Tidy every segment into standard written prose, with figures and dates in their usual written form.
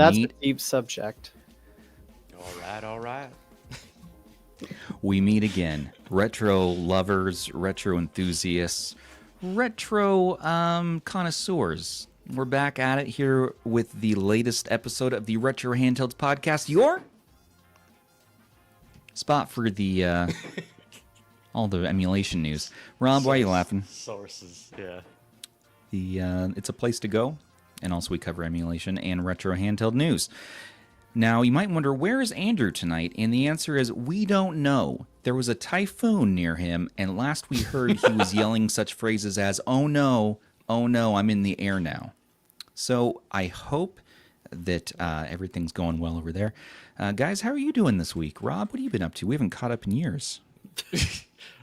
That's a deep subject. All right. We meet again. Retro lovers, retro enthusiasts, retro connoisseurs. We're back at it here with the latest episode of the Retro Handhelds Podcast. Your spot for the all the emulation news. Rob, why are you laughing? Sources, yeah. It's a place to go, and also we cover emulation and retro handheld news. Now, you might wonder, where is Andrew tonight? And the answer is, we don't know. There was a typhoon near him, and last we heard he was yelling such phrases as, oh no, I'm in the air now. So I hope that everything's going well over there. Guys, how are you doing this week? Rob, what have you been up to? We haven't caught up in years.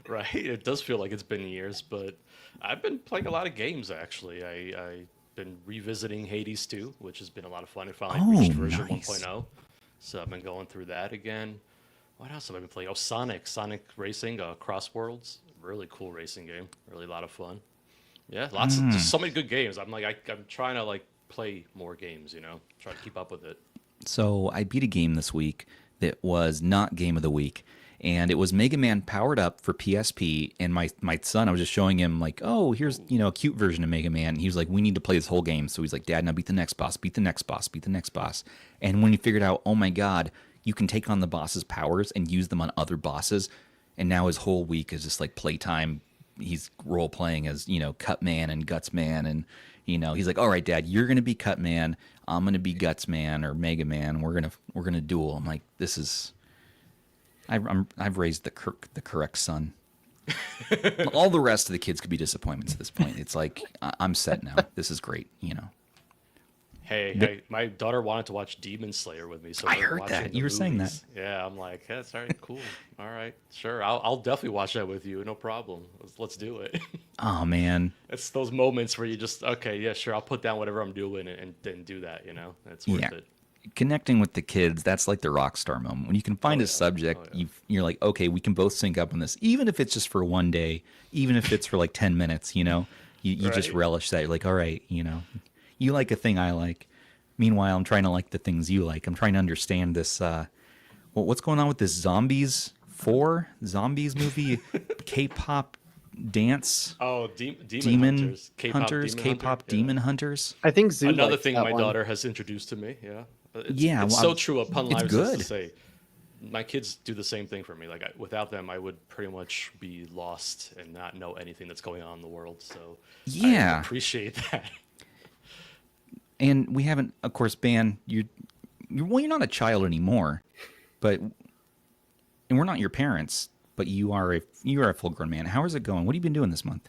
Right, it does feel like it's been years, but I've been playing a lot of games, actually. I've been revisiting Hades 2, which has been a lot of fun. I finally reached version 1.0, so I've been going through that again. What else have I been playing? Oh, Sonic Racing, Cross Worlds. Really cool racing game. Really a lot of fun. Yeah, lots of just so many good games. I'm trying to play more games, try to keep up with it. So I beat a game this week that was not Game of the Week. And it was Mega Man Powered Up for PSP, and my son, I was just showing him, oh, here's, a cute version of Mega Man. And he was like, we need to play this whole game. So he's like, Dad, now beat the next boss, beat the next boss, beat the next boss. And when he figured out, oh my God, you can take on the boss's powers and use them on other bosses. And now his whole week is just playtime. He's role-playing as, Cut Man and Guts Man. And, he's like, all right, Dad, you're going to be Cut Man. I'm going to be Guts Man or Mega Man. We're going to duel. I'm like, this is... I've raised the correct son. All the rest of the kids could be disappointments at this point. It's like, I'm set now. This is great, Hey, my daughter wanted to watch Demon Slayer with me, so I heard that. You were saying that. Yeah, I'm like, yeah, that's all right, cool. All right, sure. I'll definitely watch that with you. No problem. Let's do it. Oh, man. It's those moments where you just, okay, yeah, sure, I'll put down whatever I'm doing and then do that, It's worth it. Connecting with the kids, that's like the rock star moment. When you can find a subject, you're like, okay, we can both sync up on this, even if it's just for one day, even if it's for 10 minutes, you right. Just relish that. You're like, all right, you like a thing I like. Meanwhile, I'm trying to like the things you like. I'm trying to understand this, what's going on with this Zombies movie, K-pop dance. Oh, Demon Hunters. K-pop Demon Hunters. I think Zoo another thing my one. daughter has introduced to me, yeah. It's well, so true. Upon lives good to say, my kids do the same thing for me. Without them, I would pretty much be lost and not know anything that's going on in the world. So yeah, I appreciate that. And we haven't, of course, banned you're not a child anymore, and we're not your parents, but you are a full grown man. How is it going? What have you been doing this month?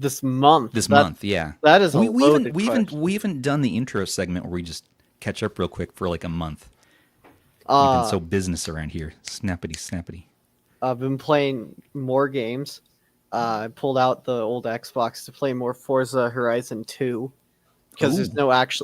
This month, yeah. That is we haven't done the intro segment where we just catch up real quick for a month. We've been so business around here. Snappity. I've been playing more games. I pulled out the old Xbox to play more Forza Horizon 2 because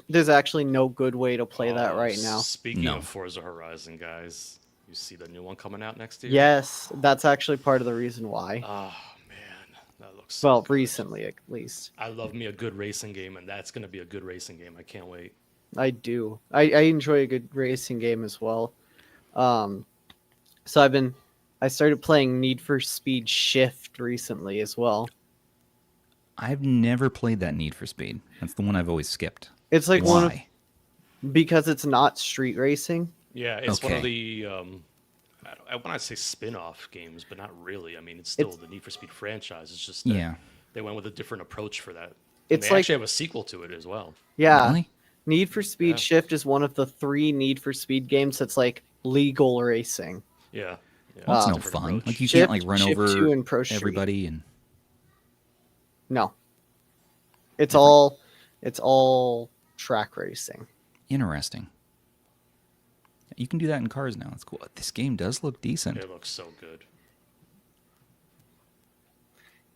there's actually no good way to play that right now. Speaking of Forza Horizon, guys, you see the new one coming out next year? Yes, that's actually part of the reason why. Oh man, that looks so good. Recently at least. I love me a good racing game, and that's going to be a good racing game. I can't wait. I do. I enjoy a good racing game as well. So I started playing Need for Speed Shift recently as well. I've never played that Need for Speed. That's the one I've always skipped. It's because it's not street racing. Yeah, it's one of the I want to say spin-off games, but not really. I mean, it's still the Need for Speed franchise. It's just that they went with a different approach for that. And they actually have a sequel to it as well. Yeah. Really? Need for Speed Shift is one of the 3 Need for Speed games that's legal racing. Yeah. Well, that's no fun. You can't run over everybody and. No. It's all track racing. Interesting. You can do that in cars now. That's cool. This game does look decent. It looks so good.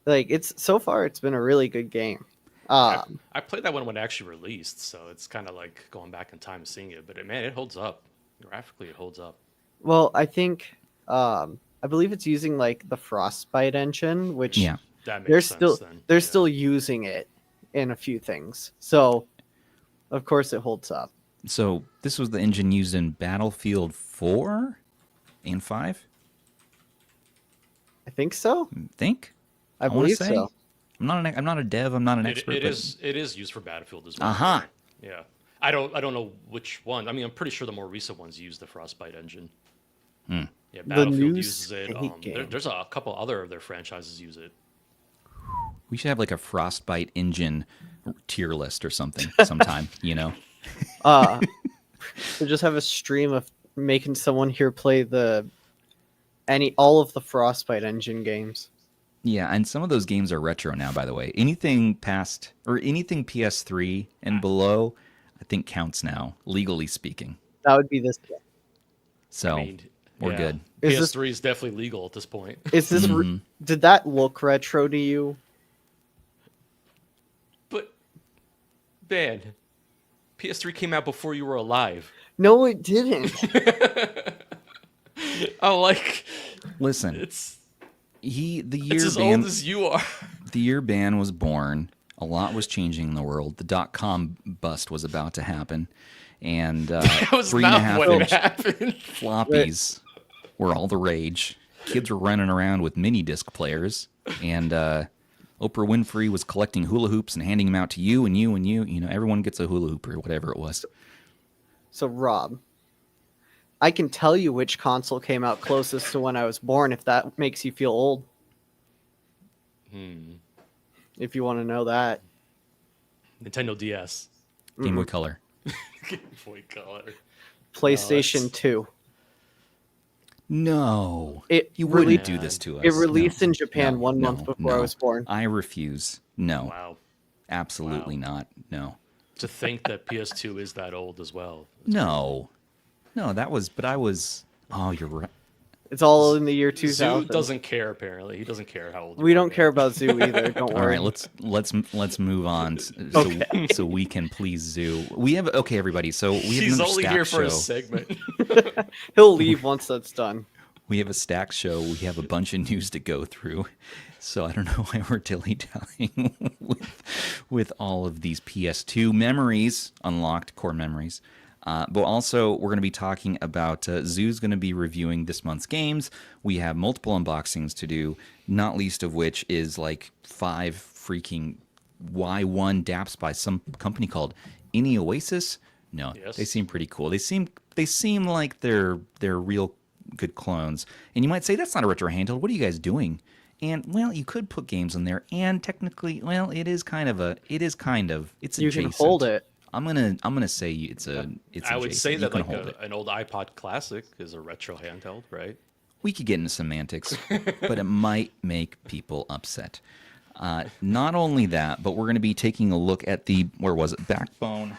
Like so far it's been a really good game. I played that one when it actually released, so it's kind of like going back in time and seeing it. But man, it holds up. Graphically, it holds up. Well, I think I believe it's using like the Frostbite engine, which That makes sense, they're still using it in a few things. So of course it holds up. So this was the engine used in Battlefield 4 and 5? I think so. I wanna believe say. so. I'm not a dev. I'm not an expert. It is used for Battlefield as well. Uh-huh. Yeah. I don't know which one. I mean, I'm pretty sure the more recent ones use the Frostbite engine. Yeah, Battlefield uses it. There's a couple other of their franchises use it. We should have like a Frostbite engine tier list or something sometime, you know? So just have a stream of making someone here play all of the Frostbite engine games. Yeah, and some of those games are retro now, by the way. Anything past or anything PS3 and below, I think counts now, legally speaking. That would be this game. So we're good. PS3 is definitely legal at this point. Is this did that look retro to you? But man, PS3 came out before you were alive. No, it didn't. Oh, like listen, it's as old as you are. The year ban was born. A lot was changing in the world. The .com bust was about to happen, and that was 3.5 not what inch happened. floppies were all the rage. Kids were running around with mini disc players, and Oprah Winfrey was collecting hula hoops and handing them out to you and you and you. You know, everyone gets a hula hoop or whatever it was. So Rob, I can tell you which console came out closest to when I was born if that makes you feel old. If you want to know that. Nintendo DS. Game Boy Color. Game Boy Color. PlayStation 2. No. You wouldn't do this to us. It released in Japan 1 month before I was born. I refuse. No. Wow. Absolutely not. No. To think that PS2 is that old as well. No, but I was. Oh, you're right. It's all in the year 2000. Zoo doesn't care. Apparently, he doesn't care how old. We don't care about Zoo either. Don't worry. All right, let's move on so we can please Zoo. We have everybody. So we have He's another only stack here for show. a segment. He'll leave once that's done. We have a stack show. We have a bunch of news to go through. So I don't know why we're dilly-dallying with all of these PS2 memories, unlocked core memories. But also, we're going to be talking about Zoo's going to be reviewing this month's games. We have multiple unboxings to do, not least of which is like 5 freaking Y1 DAPs by some company called Innioasis. No, Yes. They seem pretty cool. They seem like they're real good clones. And you might say, that's not a retro handheld. What are you guys doing? And, well, you could put games in there. And technically, well, it's adjacent. You can hold it. I'm gonna say it's I adjacent. would say You that can like hold it. an old iPod Classic is a retro handheld, right? We could get into semantics, but it might make people upset. Not only that, but we're going to be taking a look at the Backbone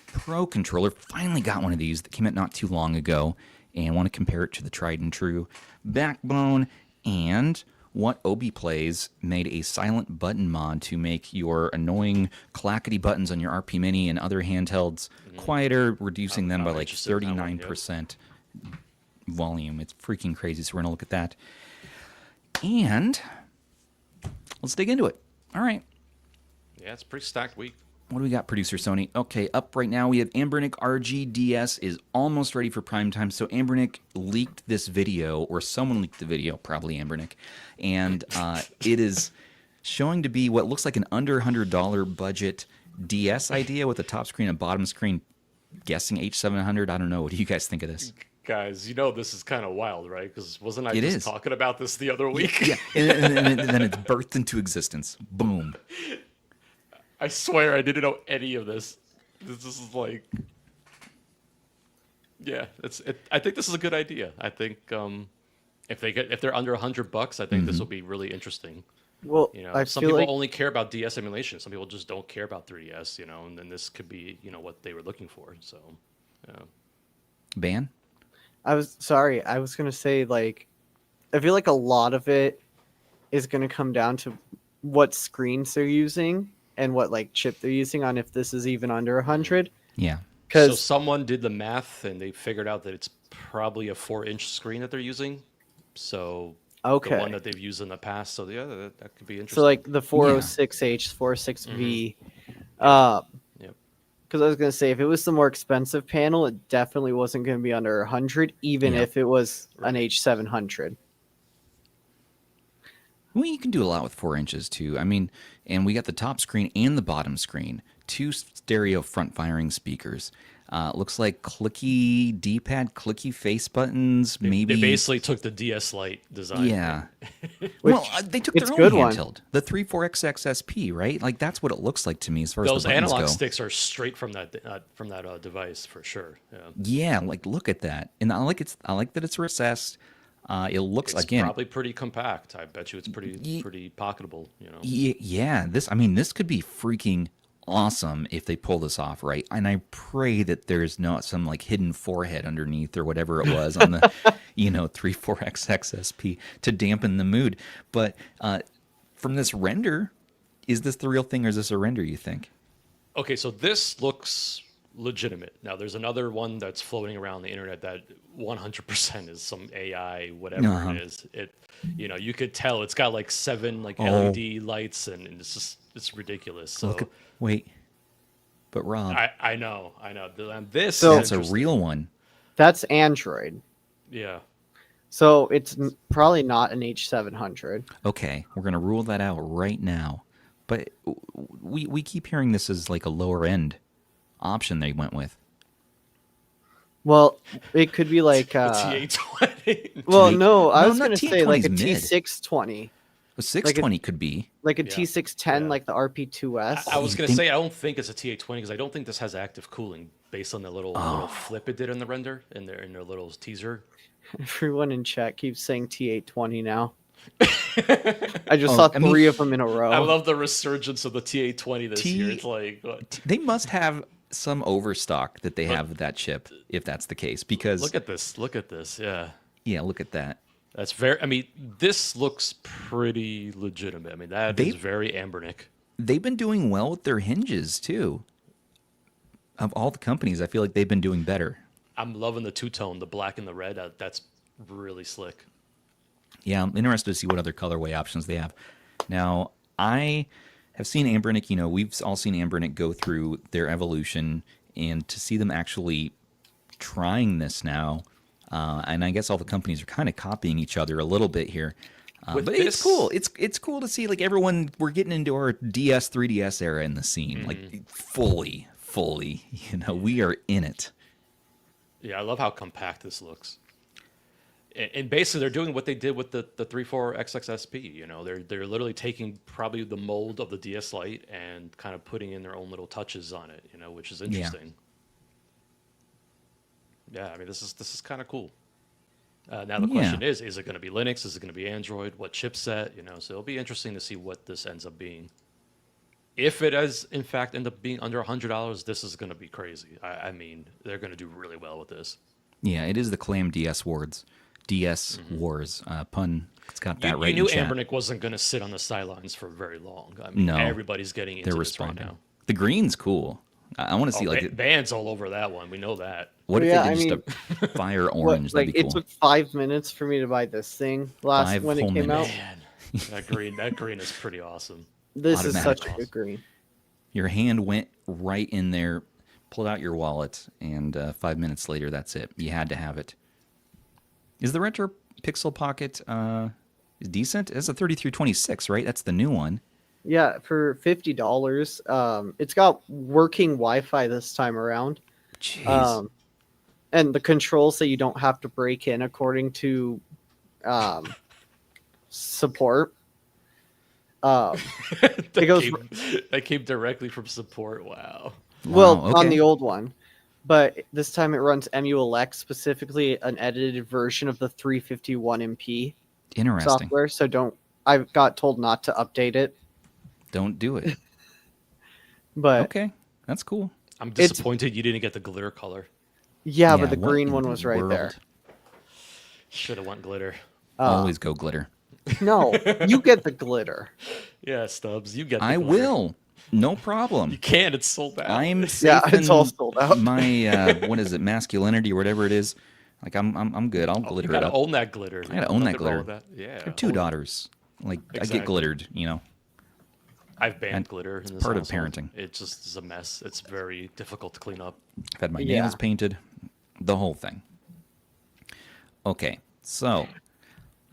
Pro controller. Finally got one of these that came out not too long ago, and want to compare it to the tried and true Backbone and what Obi Plays made a silent button mod to make your annoying clackety buttons on your RP Mini and other handhelds quieter, reducing them by like 39% volume. It's freaking crazy, so we're going to look at that. And let's dig into it. All right. Yeah, it's a pretty stacked week. What do we got, producer Sony? Okay, up right now we have Anbernic RG DS is almost ready for prime time. So Anbernic leaked this video, or someone leaked the video, probably Anbernic, and it is showing to be what looks like an under $100 budget DS idea with a top screen and bottom screen, guessing H700. I don't know. What do you guys think of this? Guys, you know this is kind of wild, right? Because wasn't I It just is. talking about this the other week? Yeah, and then it's birthed into existence. Boom. I swear I didn't know any of this. This is like, yeah, I think this is a good idea. I think if they're under $100, I think this will be really interesting. Well, I some feel people like only care about DS emulation. Some people just don't care about 3DS, and then this could be, what they were looking for. So, yeah. Ban? I was gonna say, like, I feel like a lot of it is gonna come down to what screens they're using and what like chip they're using on if this is even under 100. Yeah. So Because someone did the math and they figured out that it's probably a 4-inch screen that they're using. So the okay, one that they've used in the past. So yeah, that could be interesting. so like the 406H, 46V. Yep. Because I was gonna say if it was the more expensive panel, it definitely wasn't gonna be under 100, even Yeah. if it was an H700. Well, you can do a lot with 4 inches too. I mean, and we got the top screen and the bottom screen, 2 stereo front firing speakers. Looks like clicky D-pad, clicky face buttons. Maybe They basically took the DS Lite design. yeah. Which, Well, they took it's their good own one. handheld, the 34XXSP, right? Like that's what it looks like to me as far as Those the buttons analog go. sticks are straight from that device for sure. Yeah. Yeah, like look at that, and I like that it's recessed. It looks It's again. probably pretty compact. I bet you it's pretty pocketable. Yeah, this could be freaking awesome if they pull this off right. And I pray that there's not some like hidden forehead underneath or whatever it was on the 34XXSP to dampen the mood. But from this render, is this the real thing or is this a render, you think? Okay, so this looks legitimate. Now, there's another one that's floating around the internet that 100% is some AI, whatever it is. You could tell it's got like 7 like LED lights, and it's ridiculous. So but Rob, I know. This So- that's a real one. That's Android, Yeah. so it's probably not an H700. Okay, we're gonna rule that out right now. But we keep hearing this is like a lower end option they went with. Well, it could be like The T820. well, no, I No, was not gonna say like a T20's mid. T620, A 620 could be. like a Yeah. T610, Yeah. like the RP2S. I was you going to think- say, I don't think it's a T820 because I don't think this has active cooling based on the little flip it did in the render in their little teaser. Everyone in chat keeps saying T820 now. I just saw I mean, 3 of them in a row. I love the resurgence of the T820 this year. It's like, what? They must have some overstock that they have with that chip, if that's the case. Because Look at this. Yeah. yeah, look at that. That's very, I mean, this looks pretty legitimate. I mean, that is very Anbernic. They've been doing well with their hinges too. Of all the companies, I feel like they've been doing better. I'm loving the two-tone, the black and the red. That's really slick. Yeah, I'm interested to see what other colorway options they have. Now, I have seen Anbernic, we've all seen Anbernic go through their evolution, and to see them actually trying this now, and I guess all the companies are kind of copying each other a little bit here. But it's cool. It's cool to see like everyone, we're getting into our DS, 3DS era in the scene, like fully, we are in it. Yeah, I love how compact this looks. And basically, they're doing what they did with the 34XXSP. They're literally taking probably the mold of the DS Lite and kind of putting in their own little touches on it. Which is interesting. Yeah, I mean, this is kind of cool. Now the question is it going to be Linux? Is it going to be Android? What chipset? So it'll be interesting to see what this ends up being. If it does, in fact, end up being under $100, this is going to be crazy. I mean, they're going to do really well with this. Yeah, it is the Clam DS Wars. DS Wars pun. It's got that right. You knew in chat. Anbernic wasn't going to sit on the sidelines for very long. I mean, No, everybody's getting into they're this right responding. now. The green's cool. I want to see like bands all over that one. We know that. what if Yeah, they did I just a fire orange? Like That'd be it cool. took 5 minutes for me to buy this thing when it whole came out. minutes. Man, that green is pretty awesome. This is Automatic. such a good green. Your hand went right in there, pulled out your wallet, and 5 minutes later, that's it. You had to have it. Is the Retro Pixel Pocket decent? It's a 3326, right? That's the new one. Yeah, for $50. It's got working Wi-Fi this time around. Jeez. And the controls that you don't have to break in according to support. That came directly from support. Wow. Well, Wow, okay. on the old one. But this time it runs EmuLX, specifically an edited version of the 351MP Interesting. software. So don't I got told not to update it, Don't do it. but Okay, that's cool. I'm disappointed you didn't get the glitter color. yeah, but the what green in one the was right there. world? Should have went glitter. Always go glitter. No, you get the glitter. Yeah, Stubbs, you get the I glitter. will. No problem. You can. It's sold out. I'm Yeah, safe it's all in sold out. my what is it, masculinity or whatever it is. Like I'm good. I'll You glitter it gotta up. own that glitter. I gotta own that Nothing wrong glitter. with that. Yeah. I have 2 own it. daughters. Like I Exactly. get glittered, you know. I've banned And glitter. it's In this part of household. parenting. It just is a mess. It's very difficult to clean up. I've had my Yeah. nails painted, the whole thing. Okay, so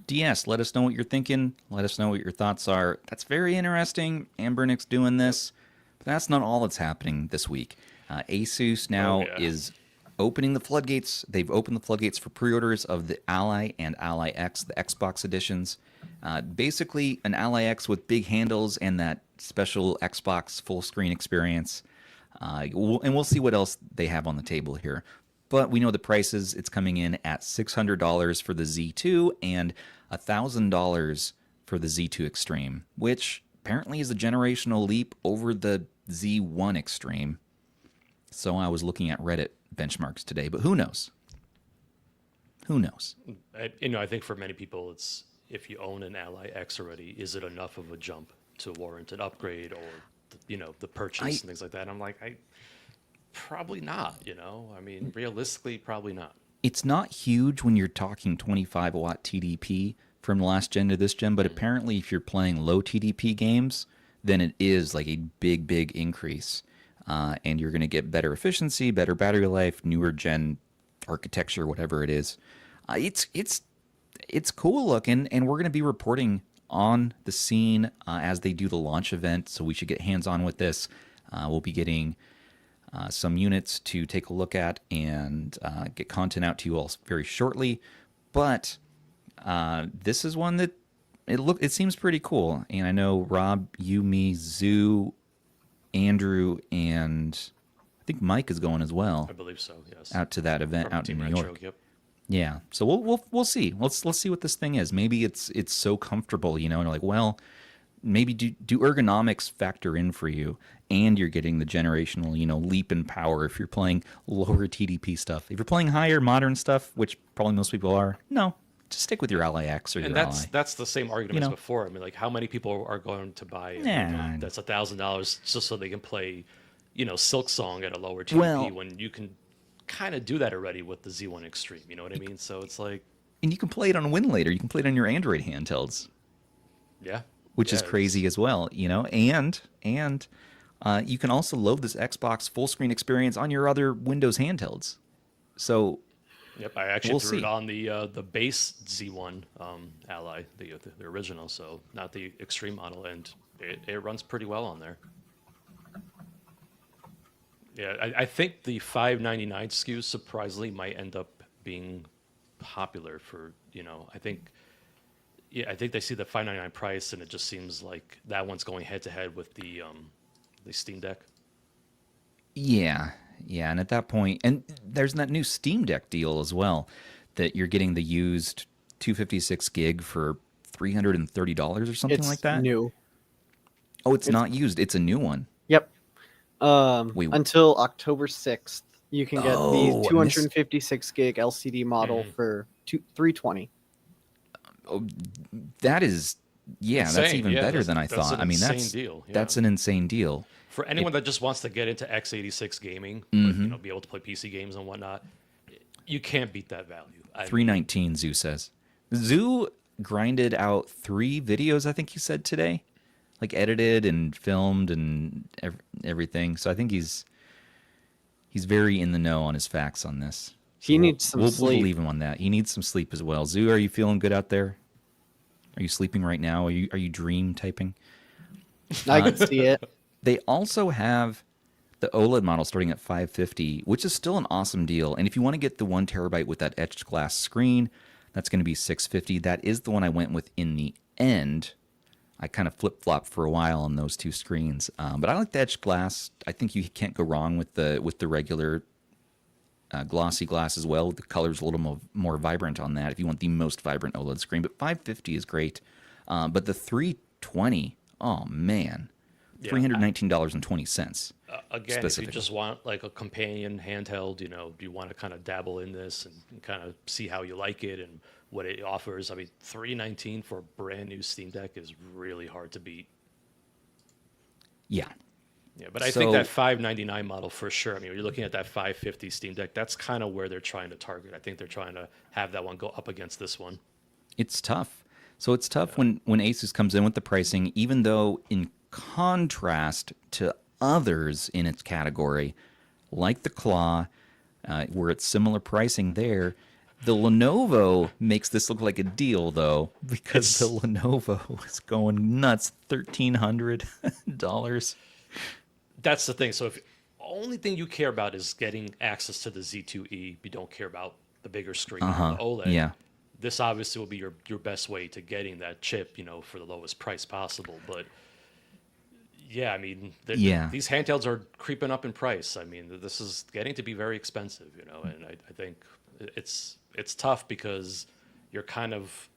DS, let us know what you're thinking. Let us know what your thoughts are. That's very interesting. Anbernic's doing this, but that's not all that's happening this week. Asus now is opening the floodgates. They've opened the floodgates for pre-orders of the Ally and Ally X, the Xbox editions. Basically, an Ally X with big handles and that special Xbox full screen experience. And we'll see what else they have on the table here. But we know the prices. It's coming in at $600 for the Z2 and $1,000 for the Z2 Extreme, which apparently is a generational leap over the Z1 Extreme. So I was looking at Reddit benchmarks today, but who knows? Who knows? I think for many people, it's if you own an Ally X already, is it enough of a jump to warrant an upgrade or the purchase and things like that? I'm like, probably not. I mean, realistically, probably not. It's not huge when you're talking 25 watt TDP from the last gen to this gen, but apparently if you're playing low TDP games, then it is like a big increase. And you're going to get better efficiency, better battery life, newer gen architecture, whatever it is. It's cool looking, and we're going to be reporting on the scene as they do the launch event, so we should get hands-on with this. We'll be getting some units to take a look at and get content out to you all very shortly. But this is one that it seems pretty cool, and I know Rob, you, me, Zoo, Andrew, and I think Mike is going as well. I believe so. Yes. Out to that event From out in Team New Retro, York. Yep. Yeah, so we'll see. Let's see what this thing is. Maybe it's so comfortable, and you're like, well, maybe do ergonomics factor in for you, and you're getting the generational, leap in power if you're playing lower TDP stuff. If you're playing higher modern stuff, which probably most people are, no, just stick with your Ally X or your Ally. That's the same argument as before. I mean, like, how many people are going to buy that's $1,000 just so they can play, Silk Song at a lower TDP when you can kind of do that already with the Z1 Extreme, you know what I mean? So it's like, and you can play it on Win later. You can play it on your Android handhelds. Yeah. Which is crazy as well, and you can also load this Xbox full screen experience on your other Windows handhelds. So, yep, I actually threw it on the base Z1 Ally, the original, so not the Extreme model, and it runs pretty well on there. Yeah, I think the $599 SKUs surprisingly might end up being popular for I think they see the $599 price, and it just seems like that one's going head to head with the Steam Deck. Yeah, and at that point, and there's that new Steam Deck deal as well, that you're getting the used 256 gig for $330 or something like that. New. Oh, it's not used. It's a new one. Yep. Until October 6th, you can get the 256 gig LCD model for $320. Oh, that is, insane. That's even better than I thought. I mean, that's an insane deal. For anyone that just wants to get into x86 gaming, but, be able to play PC games and whatnot, you can't beat that value. $319, Zoo says. Zoo grinded out 3 videos, I think he said today, like edited and filmed and everything. So I think he's very in the know on his facts on this. He needs some sleep. We'll leave him on that. He needs some sleep as well. Zoo, are you feeling good out there? Are you sleeping right now? Are you dream typing? I can see it. They also have the OLED model starting at $550, which is still an awesome deal. And if you want to get the 1 terabyte with that etched glass screen, that's going to be $650. That is the one I went with in the end. I kind of flip-flopped for a while on those 2 screens. But I like the etched glass. I think you can't go wrong with the regular glossy glass as well. The color's a little more vibrant on that if you want the most vibrant OLED screen. But $550 is great. But the 320, oh man, $319.20. Again, if you just want like a companion handheld, you want to kind of dabble in this and kind of see how you like it and what it offers. I mean, $319 for a brand new Steam Deck is really hard to beat. Yeah. Yeah, but I think that $599 model for sure. I mean, when you're looking at that $550 Steam Deck, that's kind of where they're trying to target. I think they're trying to have that one go up against this one. It's tough. So it's tough when Asus comes in with the pricing, even though in contrast to others in its category, like the Claw, where it's similar pricing there, the Lenovo makes this look like a deal, though, because the Lenovo is going nuts, $1,300. That's the thing. So if only thing you care about is getting access to the Z2E, you don't care about the bigger screen, the OLED. Yeah. This obviously will be your best way to getting that chip, for the lowest price possible. But yeah, I mean, these handhelds are creeping up in price. I mean, this is getting to be very expensive, and I think it's tough because you're kind of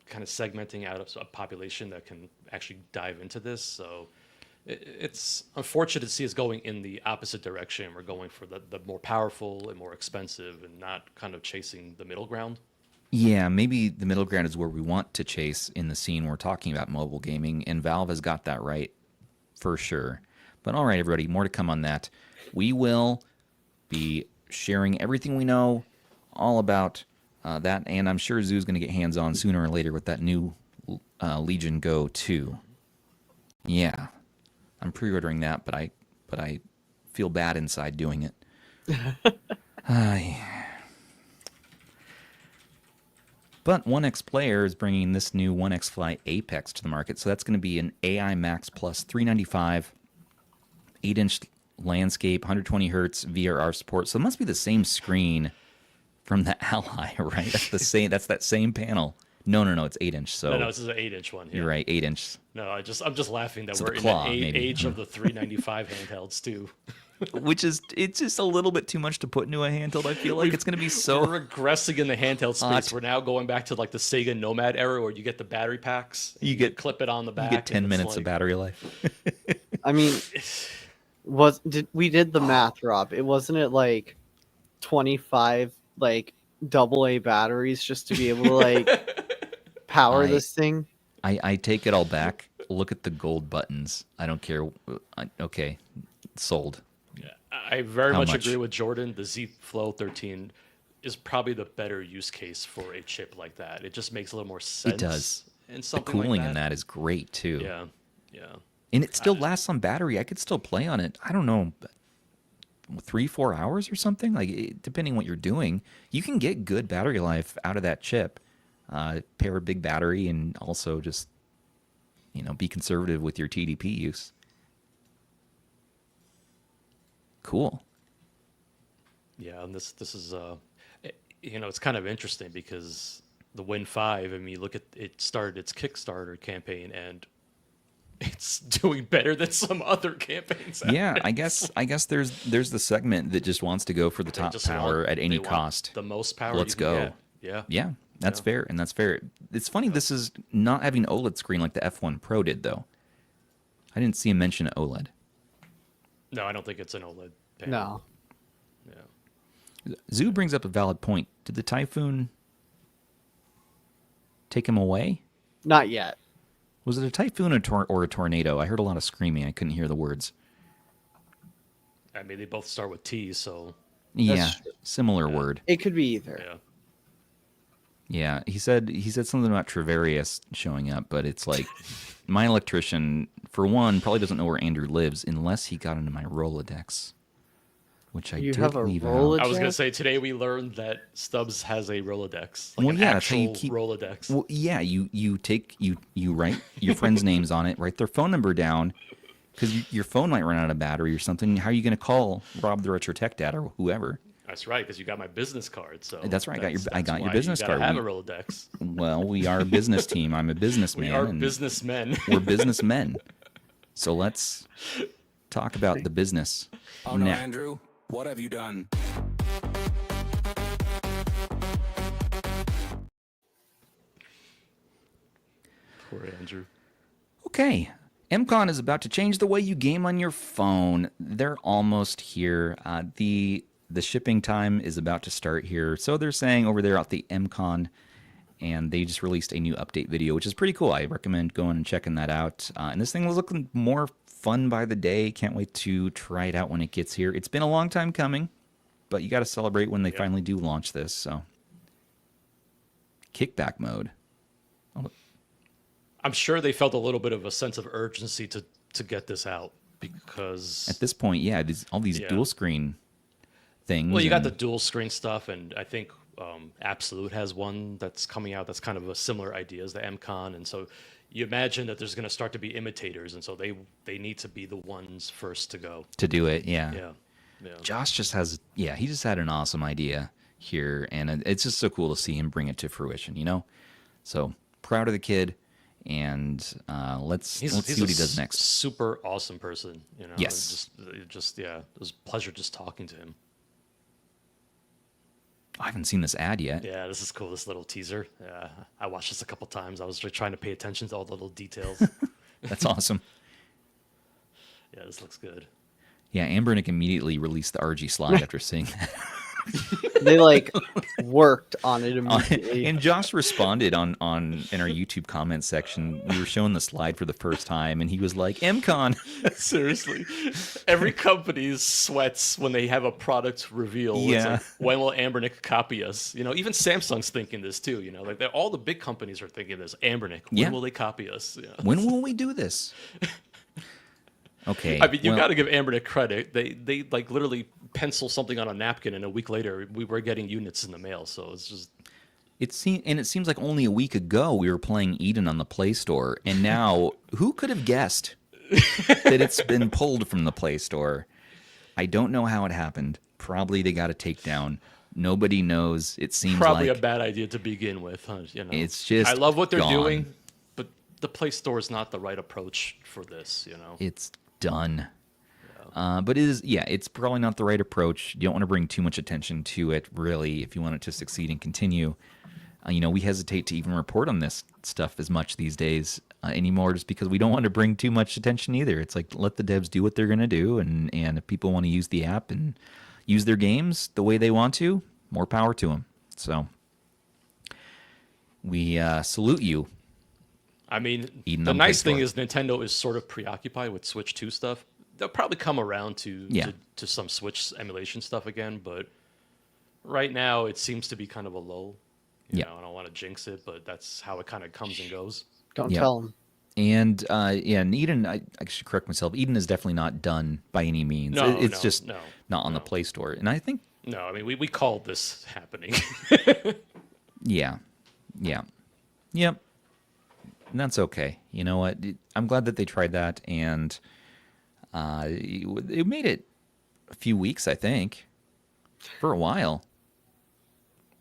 segmenting out a population that can actually dive into this. So it's unfortunate to see us going in the opposite direction. We're going for the more powerful and more expensive and not kind of chasing the middle ground. Yeah, maybe the middle ground is where we want to chase in the scene we're talking about mobile gaming, and Valve has got that right for sure. But all right, everybody, more to come on that. We will be sharing everything we know all about that, and I'm sure Zoo's going to get hands-on sooner or later with that new Legion Go 2. Yeah, I'm pre-ordering that, but I feel bad inside doing it. But OneXPlayer is bringing this new OneXFly Apex to the market, so that's going to be an AI Max Plus 395, 8-inch landscape, 120 hertz VRR support. So it must be the same screen from the Ally, right? That's the same. That's that same panel. No, it's 8-inch. So no, this is an 8-inch one. Yeah. You're right, 8-inch. No, I'm just laughing that So we're Claw, in the maybe. age of the 395 handhelds too. It's just a little bit too much to put into a handheld. I feel like it's going to be so We're regressing in the handheld space. hot. We're now going back to like the Sega Nomad era where you get the battery packs. You get clip it on the back. You get 10 and it's minutes of battery life. I mean, we did the math, Rob? It wasn't it like 25 like AA batteries just to be able to like power this thing? I take it all back. Look at the gold buttons. I don't care. Okay, sold. Yeah, I very much agree with Jordan. The Z Flow 13 is probably the better use case for a chip like that. It just makes a little more sense. It does. And The something cooling like in that is great too. Yeah. And it still lasts on battery. I could still play on it. I don't know, 3-4 hours or something. Like depending what you're doing, you can get good battery life out of that chip. Pair a big battery and also just be conservative with your TDP use. Cool. Yeah, and this is it's kind of interesting because the Win 5, I mean, you look at it started its Kickstarter campaign and it's doing better than some other campaigns. Yeah, I guess there's the segment that just wants to go for the top power at any cost. The most power. Let's go. Get. Yeah, that's fair, and that's fair. It's funny this is not having OLED screen like the F1 Pro did though. I didn't see him mention OLED. No, I don't think it's an OLED panel. No. Yeah. Zoo brings up a valid point. Did the Typhoon take him away? Not yet. Was it a typhoon or a tornado? I heard a lot of screaming. I couldn't hear the words. I mean, they both start with T, so. Yeah, similar word. It could be either. Yeah. Yeah, he said something about Travarius showing up, but it's like my electrician, for one, probably doesn't know where Andrew lives unless he got into my Rolodex, which I did leave out. I was gonna say today we learned that Stubbs has a Rolodex, like that's how you actual Rolodex. Well, yeah, you write your friends' names on it, write their phone number down, because your phone might run out of battery or something. How are you going to call Rob the Retro Tech Dad or whoever? That's right, because you got my business card. So that's right. I got your business you card. Have a Rolodex. Well, we are a business team. I'm a businessman. We are businessmen. We're businessmen. So let's talk about the business. Oh no, Andrew, what have you done? Poor Andrew. Okay. MCON is about to change the way you game on your phone. They're almost here. The shipping time is about to start here. So they're saying over there at the MCON, and they just released a new update video, which is pretty cool. I recommend going and checking that out. And this thing was looking more fun by the day. Can't wait to try it out when it gets here. It's been a long time coming, but you got to celebrate when they finally do launch this. So, kickback mode. Oh. I'm sure they felt a little bit of a sense of urgency to get this out because at this point, yeah, all these dual screen things. Well, you got the dual screen stuff, and I think Absolute has one that's coming out that's kind of a similar idea as the MCON, and so you imagine that there's going to start to be imitators, and so they need to be the ones first to go to do it. Yeah. Josh just he just had an awesome idea here, and it's just so cool to see him bring it to fruition. So proud of the kid. And let's see what he does next. Super awesome person, Yes. It was a pleasure just talking to him. I haven't seen this ad yet. Yeah, this is cool. This little teaser. Yeah, I watched this a couple times. I was trying to pay attention to all the little details. That's awesome. Yeah, this looks good. Yeah, Anbernic immediately released the RG slide after seeing that. They worked on it immediately. And Josh responded in our YouTube comments section. We were showing the slide for the first time, and he was like, MCON. Seriously. Every company sweats when they have a product reveal. Yeah. It's like, when will Anbernic copy us? Even Samsung's thinking this too. All the big companies are thinking this. Anbernic, when will they copy us? Yeah. When will we do this? Okay. I mean, you got to give Anbernic credit. They literally pencil something on a napkin, and a week later, we were getting units in the mail. So it's just. It seems like only a week ago we were playing Eden on the Playstore, and now who could have guessed that it's been pulled from the Playstore? I don't know how it happened. Probably they got a takedown. Nobody knows. It seems probably like a bad idea to begin with. Huh? It's just. I love what they're gone. doing, but the Playstore is not the right approach for this. It's done. But it is, it's probably not the right approach. You don't want to bring too much attention to it, really, if you want it to succeed and continue. We hesitate to even report on this stuff as much these days anymore, just because we don't want to bring too much attention either. It's like, let the devs do what they're going to do, and if people want to use the app and use their games the way they want to, more power to them. So we salute you. I mean, Eden the nice thing Playstore. is Nintendo is sort of preoccupied with Switch 2 stuff. They'll probably come around to some Switch emulation stuff again, but right now it seems to be kind of a lull. I don't want to jinx it, but that's how it kind of comes and goes. Don't tell them. And and Eden, I should correct myself. Eden is definitely not done by any means. It's just not on the Play Store. And I think I mean we called this happening. Yep. And that's okay. You know what? I'm glad that they tried that, and it made it a few weeks, I think, for a while.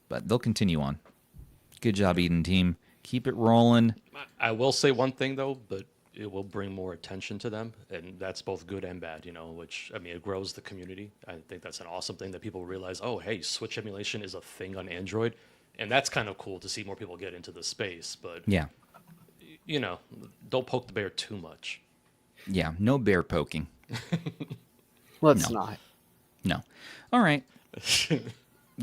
But they'll continue on. Good job, Eden team. Keep it rolling. I will say one thing though, but it will bring more attention to them, and that's both good and bad. Which I mean, it grows the community. I think that's an awesome thing that people realize. Oh, hey, Switch emulation is a thing on Android, and that's kind of cool to see more people get into the space. But yeah. Don't poke the bear too much. Yeah, no bear poking. Let's not. No. All right.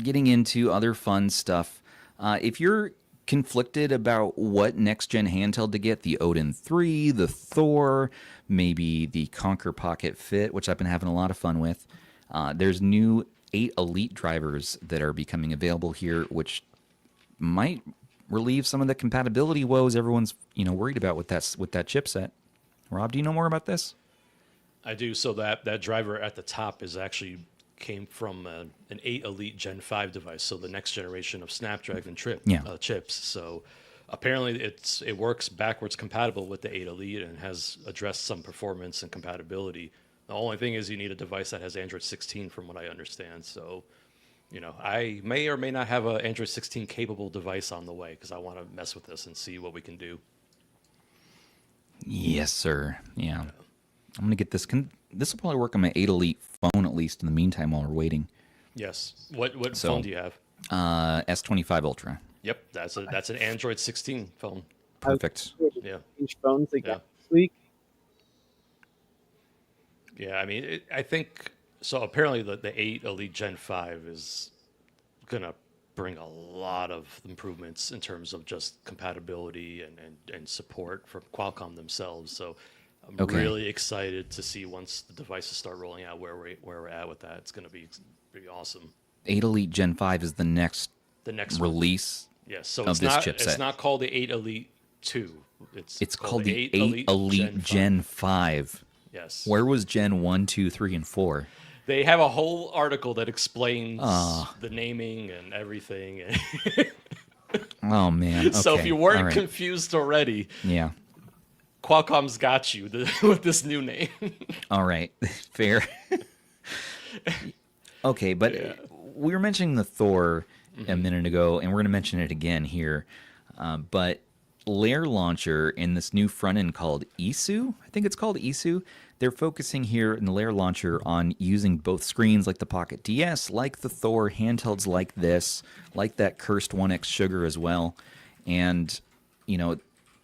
Getting into other fun stuff. If you're conflicted about what next-gen handheld to get, the Odin 3, the Thor, maybe the Conquer Pocket Fit, which I've been having a lot of fun with, there's new 8 Elite drivers that are becoming available here, which might relieve some of the compatibility woes everyone's worried about with that chipset. Rob, do you know more about this? I do. So that driver at the top came from an 8 Elite Gen 5 device, so the next generation of Snapdragon chips. So apparently it works backwards compatible with the 8 Elite and has addressed some performance and compatibility. The only thing is you need a device that has Android 16 from what I understand. So I may or may not have an Android 16 capable device on the way because I want to mess with this and see what we can do. Yes, sir. Yeah. I'm going to get this. This will probably work on my 8 Elite phone at least in the meantime while we're waiting. Yes. What phone do you have? S25 Ultra. Yep, that's an Android 16 phone. perfect. Yeah. Change phones again Yeah. this week. Yeah, I mean, I think so. Apparently, the 8 Elite Gen 5 is gonna bring a lot of improvements in terms of just compatibility and support for Qualcomm themselves. So I'm really excited to see once the devices start rolling out where we're at with that. It's gonna be pretty awesome. 8 Elite Gen 5 is the next release Yes, so of this chipset. It's not called the 8 Elite 2. It's called the 8 Elite Gen 5. Yes. Where was Gen 1, 2, 3, and 4? They have a whole article that explains the naming and everything. Oh, man. Okay. So if you weren't confused already, yeah, Qualcomm's got you with this new name. All right. Fair. Okay, but we were mentioning the Thor a minute ago, and we're going to mention it again here. But Lair Launcher in this new front end called iiSU, I think it's called iiSU, they're focusing here in the Lair Launcher on using both screens like the Pocket DS, like the Thor, handhelds like this, like that cursed 1X Sugar as well. And, you know,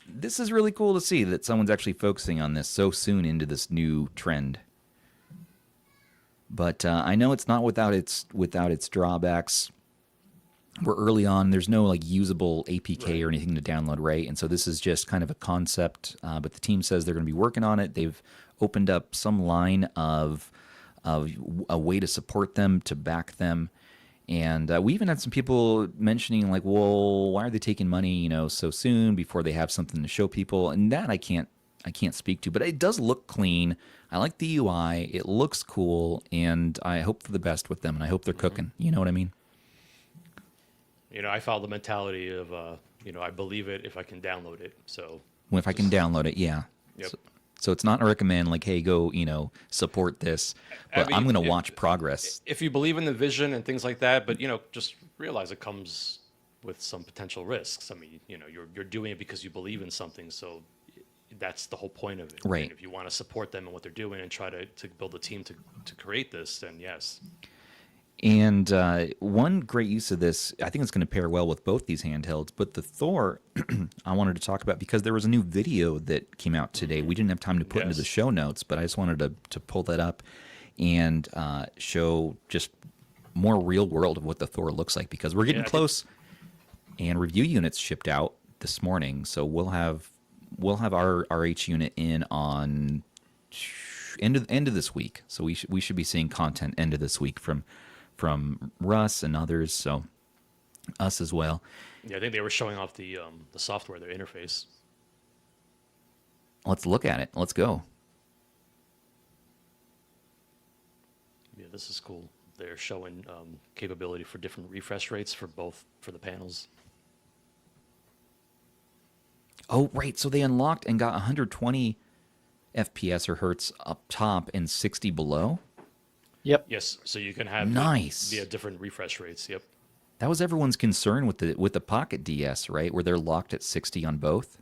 this is really cool to see that someone's actually focusing on this so soon into this new trend. But I know it's not without its drawbacks. We're early on. There's no like usable APK or anything to download, right? And so this is just kind of a concept. But the team says they're going to be working on it. They've opened up some line of a way to support them, to back them. And we even had some people mentioning like, well, why are they taking money, you know, so soon before they have something to show people? And that I can't speak to, but it does look clean. I like the UI. It looks cool, and I hope for the best with them, and I hope they're cooking. You know what I mean? You know, I follow the mentality of, you know, I believe it if I can download it. So well, if I can download it, yeah. Yep. So it's not a recommend like, hey, go, you know, support this. But I'm going to watch progress. If you believe in the vision and things like that, but, you know, just realize it comes with some potential risks. I mean, you know, you're doing it because you believe in something, so that's the whole point of it. Right. And if you want to support them and what they're doing and try to build a team to create this, then yes. And one great use of this, I think it's going to pair well with both these handhelds, but the Thor I wanted to talk about because there was a new video that came out today. We didn't have time to put into the show notes, but I just wanted to pull that up and show just more real world of what the Thor looks like, because we're getting close, and review units shipped out this morning. So we'll have our RH unit in on end of this week. So we should be seeing content end of this week from Russ and others, so us as well. Yeah, I think they were showing off the software, their interface. Let's look at it. Let's go. Yeah, this is cool. They're showing capability for different refresh rates for the panels. Oh, right. So they unlocked and got 120 FPS or hertz up top and 60 below. Yep. Yes, so you can have different refresh rates. Yep. That was everyone's concern with the Pocket DS, right? Where they're locked at 60 on both.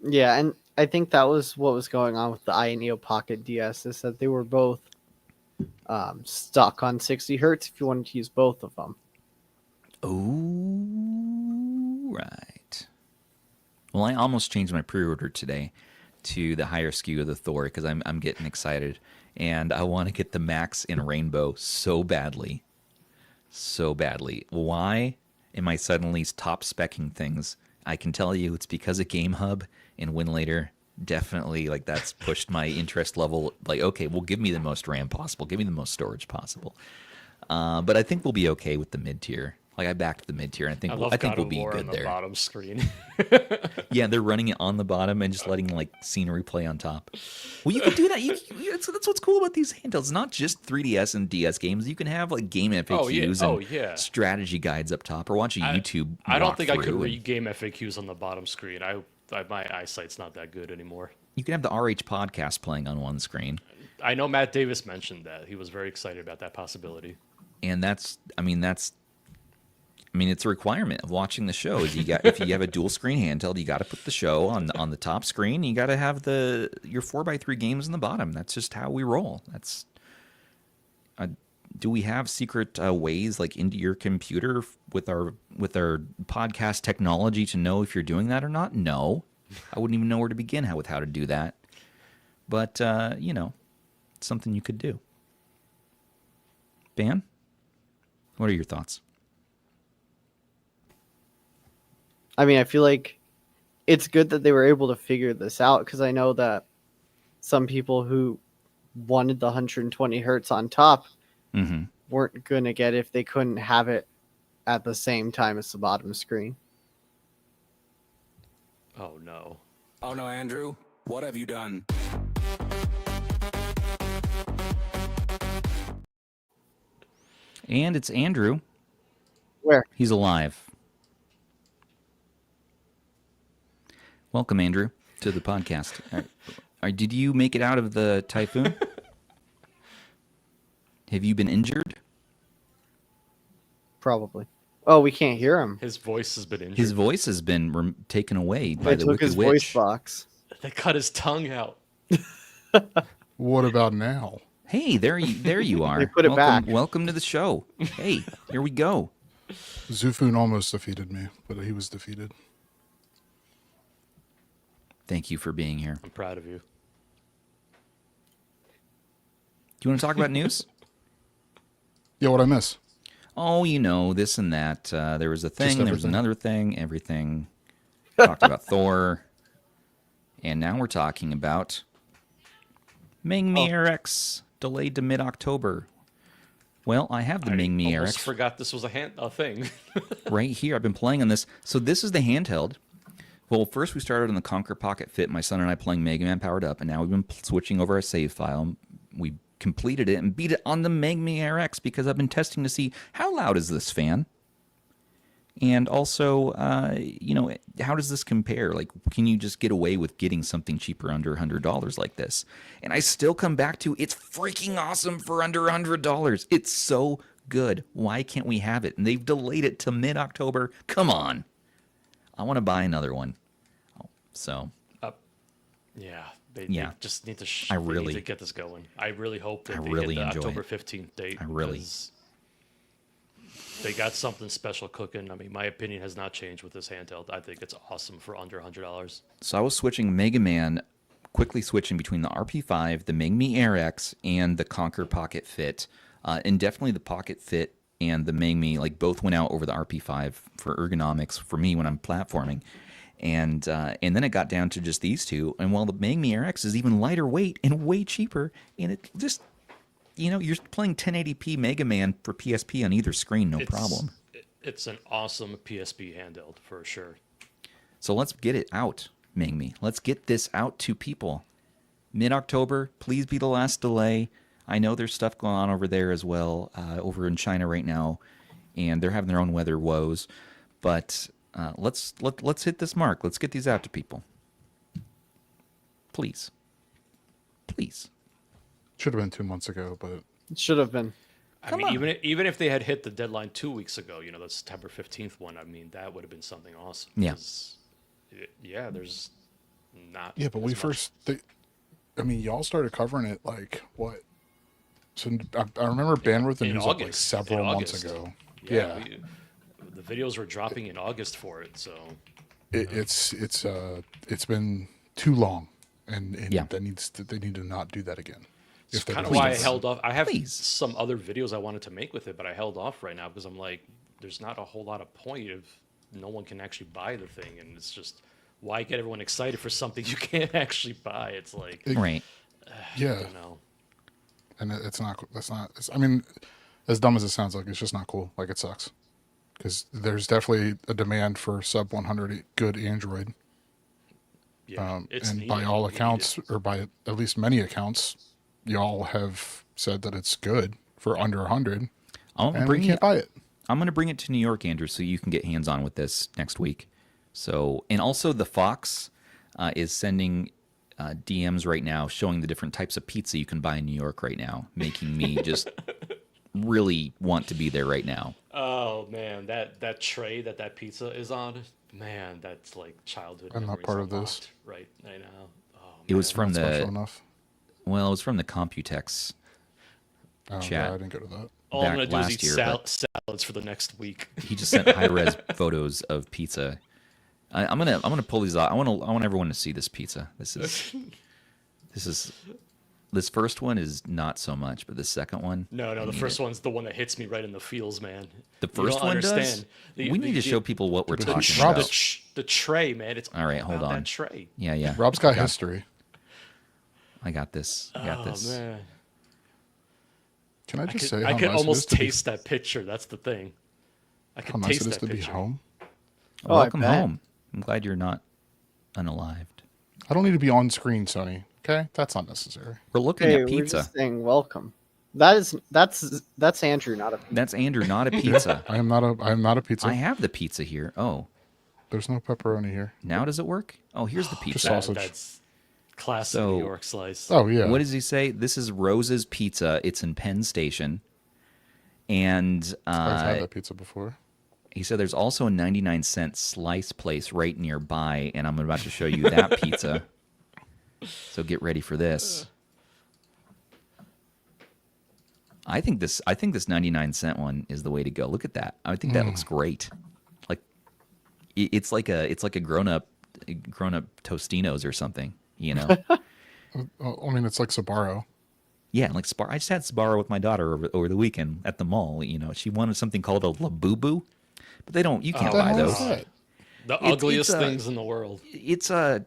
Yeah, and I think that was what was going on with the iiSU Pocket DS, is that they were both stuck on 60 hertz if you wanted to use both of them. Oh, right. Well, I almost changed my pre-order today to the higher SKU of the Thor because I'm getting excited. And I want to get the Max in Rainbow so badly. So badly. Why am I suddenly top specking things? I can tell you it's because of Game Hub and Winlater. Definitely, like, that's pushed my interest level. Like, okay, well, give me the most RAM possible. Give me the most storage possible. But I think we'll be okay with the mid-tier. Like, I backed the mid-tier, and I think we'll be good there. Bottom screen. Yeah, they're running it on the bottom and just letting like scenery play on top. Well, you can do that. That's what's cool about these handhelds. It's not just 3DS and DS games. You can have like game FAQs and strategy guides up top, or watch a YouTube. I don't think I could read game FAQs on the bottom screen. My eyesight's not that good anymore. You can have the RH podcast playing on one screen. I know Matt Davis mentioned that. He was very excited about that possibility. And it's a requirement of watching the show. Is if you have a dual screen handheld, you got to put the show on the top screen. You got to have your 4x3 games in the bottom. That's just how we roll. do we have secret ways like into your computer with our podcast technology to know if you're doing that or not? No, I wouldn't even know where to begin with how to do that. But you know, it's something you could do. Dan, what are your thoughts? I mean, I feel like it's good that they were able to figure this out, because I know that some people who wanted the 120 hertz on top weren't going to get it if they couldn't have it at the same time as the bottom screen. Oh, no. Oh no, Andrew. What have you done? And it's Andrew. Where? He's alive. Welcome, Andrew, to the podcast. Did you make it out of the typhoon? Have you been injured? Probably. Oh, we can't hear him. His voice has been injured. His voice has been taken away by They the took Wicked his Witch. voice box. They cut his tongue out. What about now? Hey, there you are. They put it back. Welcome to the show. Hey, here we go. Zufun almost defeated me, but he was defeated. Thank you for being here. I'm proud of you. Do you want to talk about news? Yeah, what'd I miss? Oh, you know, this and that. There was a thing, there was everything. another thing, everything. Talked about Thor. And now we're talking about Mangmi Air X delayed to mid-October. Well, I have the Mangmi Air almost X forgot this was a thing. right here. I've been playing on this. So this is the handheld. Well, first we started on the Conquer Pocket Fit, my son and I playing Mega Man Powered Up, and now we've been switching over our save file. We completed it and beat it on the Mangmi Air X because I've been testing to see how loud is this fan? And also, you know, how does this compare? Like, can you just get away with getting something cheaper under $100 like this? And I still come back to, it's freaking awesome for under $100. It's so good. Why can't we have it? And they've delayed it to mid-October. Come on. I want to buy another one. So. Yeah. They just need to, really need to get this going. I really hope that they really hit the enjoy October it. 15th date. I really. They got something special cooking. I mean, my opinion has not changed with this handheld. I think it's awesome for under $100. So I was switching Mega Man, quickly switching between the RP5, the Mangmi Air X, and the Conquer Pocket Fit. And definitely the Pocket Fit and the Mangmi, like, both went out over the RP5 for ergonomics for me when I'm platforming. And then it got down to just these two. And while the Mangmi Air X is even lighter weight and way cheaper, and it just, you know, you're playing 1080p Mega Man for PSP on either screen, no problem. It's an awesome PSP handheld for sure. So let's get it out, Mangmi. Let's get this out to people. Mid-October, please be the last delay. I know there's stuff going on over there as well, over in China right now, and they're having their own weather woes. But let's hit this mark. Let's get these out to people. Please. Please. Should have been 2 months ago, but It should have been. I mean, even if they had hit the deadline 2 weeks ago, you know, the September 15th one, I mean, that would have been something awesome. Yeah. 'Cause there's not. yeah, but we as much- first. I mean, y'all started covering it like what? So I remember bandwidth and in news up like August. several In months August. ago. Yeah. Yeah, The videos were dropping in August for it, so. it's been too long, and Yeah. they need to not do that again. It's they're kind of doing why I it. held off. I have Please. some other videos I wanted to make with it, but I held off right now because I'm like, there's not a whole lot of point if no one can actually buy the thing, and it's just why get everyone excited for something you can't actually buy? It's like, Right. Yeah, you know, and it's not. I mean, as dumb as it sounds, like it's just not cool. Like it sucks because there's definitely a demand for sub 100 good Android. yeah, it's And needed. by all We need accounts, it. or by at least many accounts, y'all have said that it's good for under 100, I'm and we bringing can't it. buy it. I'm going to bring it to New York, Andrew, so you can get hands-on with this next week. So, and also the Fox is sending DMs right now showing the different types of pizza you can buy in New York right now, making me just really want to be there right now. Oh man, that tray that pizza is on, man, that's like childhood. I'm not memories part of this. unlocked right I know. Oh, It was man. from Not special the enough. well, it was from the Computex Oh, chat. yeah, I didn't go to that. All I'm back gonna do is last eat year. But salads for the next week. he just sent high-res photos of pizza. I'm gonna pull these out. I want everyone to see this pizza. This first one is not so much, but the second one. No, the first one's the one that hits me right in the feels, man. The You first don't one does. understand. We need to show people what we're the talking Rob- about. The tray, man. It's All right, hold about on. that tray. Yeah. Rob's got history. I got this. I got this. Man. Can I just say I how could nice almost it is to taste that picture. That's the thing. I how can nice taste it is that to be picture. home? Oh, I Welcome bet. home. I'm glad you're not unalived. I don't need to be on screen, Sony. Okay, that's not necessary. We're looking Hey, at we're pizza. just saying welcome. That's Andrew, not a. That's Andrew, not a pizza. I am not a pizza. I have the pizza here. Oh, There's no pepperoni here. now does it work? Oh, here's the Just pizza. sausage. That's classic So- New York slice. Oh yeah. What does he say? This is Rose's Pizza. It's in Penn Station. And I've had that pizza before. he said there's also a 99-cent slice place right nearby, and I'm about to show you that pizza. So get ready for this. I think this 99-cent one is the way to go. Look at that. I think that looks great. Like it's like a grown-up Tostinos or something, you know. I mean, it's like Sbarro. Yeah, like I just had Sbarro with my daughter over the weekend at the mall. You know, she wanted something called a Labubu, but they don't. You can't What the buy hell is those. that? The It's- ugliest it's a- things in the world. It's a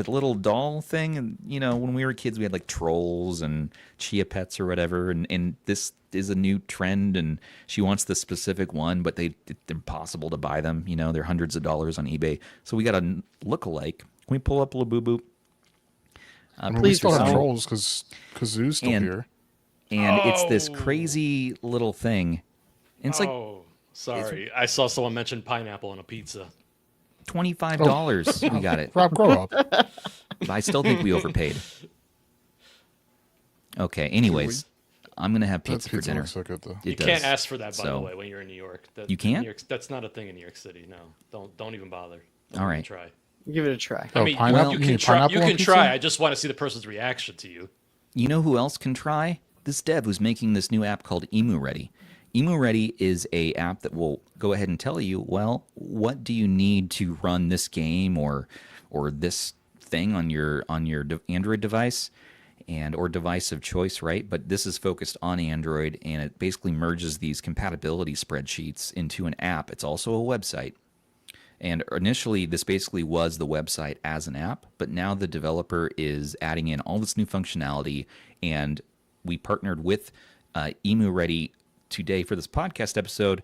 little doll thing, and you know, when we were kids, we had like trolls and chia pets or whatever, and this is a new trend, and she wants this specific one, but it's impossible to buy them. You know, they're hundreds of dollars on eBay. So we got a look-alike. Can we pull up Labubu? I mean, we Please still have don't. trolls because Kazoo's still And- here. And it's this Oh. crazy little thing. And it's like Oh, sorry. I saw someone mention pineapple on a pizza. $25. We got it. Rob, grow up. But I still think we overpaid. Okay, anyways, I'm going to have That pizza for pizza dinner. looks so good though. It You does. can't ask for that, by the So- way, when you're in New York. You can't? New York, that's not a thing in New York City. No, don't even bother. Don't All even right. Try. Give it a try. Oh, I mean, pineapple? you You can need try. pineapple You on can pizza? try. I just want to see the person's reaction to you. You know who else can try? This dev who's making this new app called EmuReady. EmuReady is a app that will go ahead and tell you, well, what do you need to run this game or this thing on your Android device or device of choice, right? But this is focused on Android, and it basically merges these compatibility spreadsheets into an app. It's also a website. And initially, this basically was the website as an app, but now the developer is adding in all this new functionality, and we partnered with EmuReady today for this podcast episode.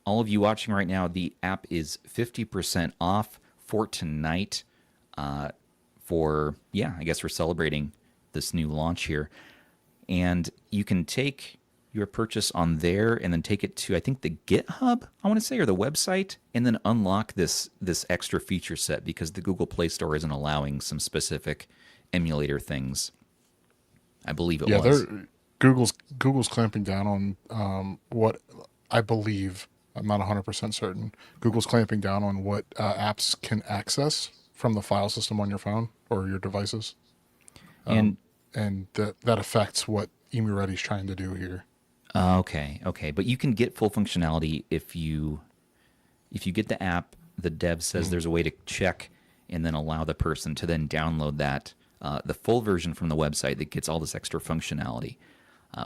All of you watching right now, the app is 50% off for tonight. I guess we're celebrating this new launch here. And you can take your purchase on there and then take it to, I think, the GitHub, I want to say, or the website, and then unlock this extra feature set because the Google Play Store isn't allowing some specific emulator things. I believe it was. Google's clamping down on what I believe. I'm not 100% certain. Google's clamping down on what apps can access from the file system on your phone or your devices, And and that affects what EmuReady's trying to do here. okay, but you can get full functionality if you get the app. The dev says there's a way to check and then allow the person to then download that the full version from the website that gets all this extra functionality,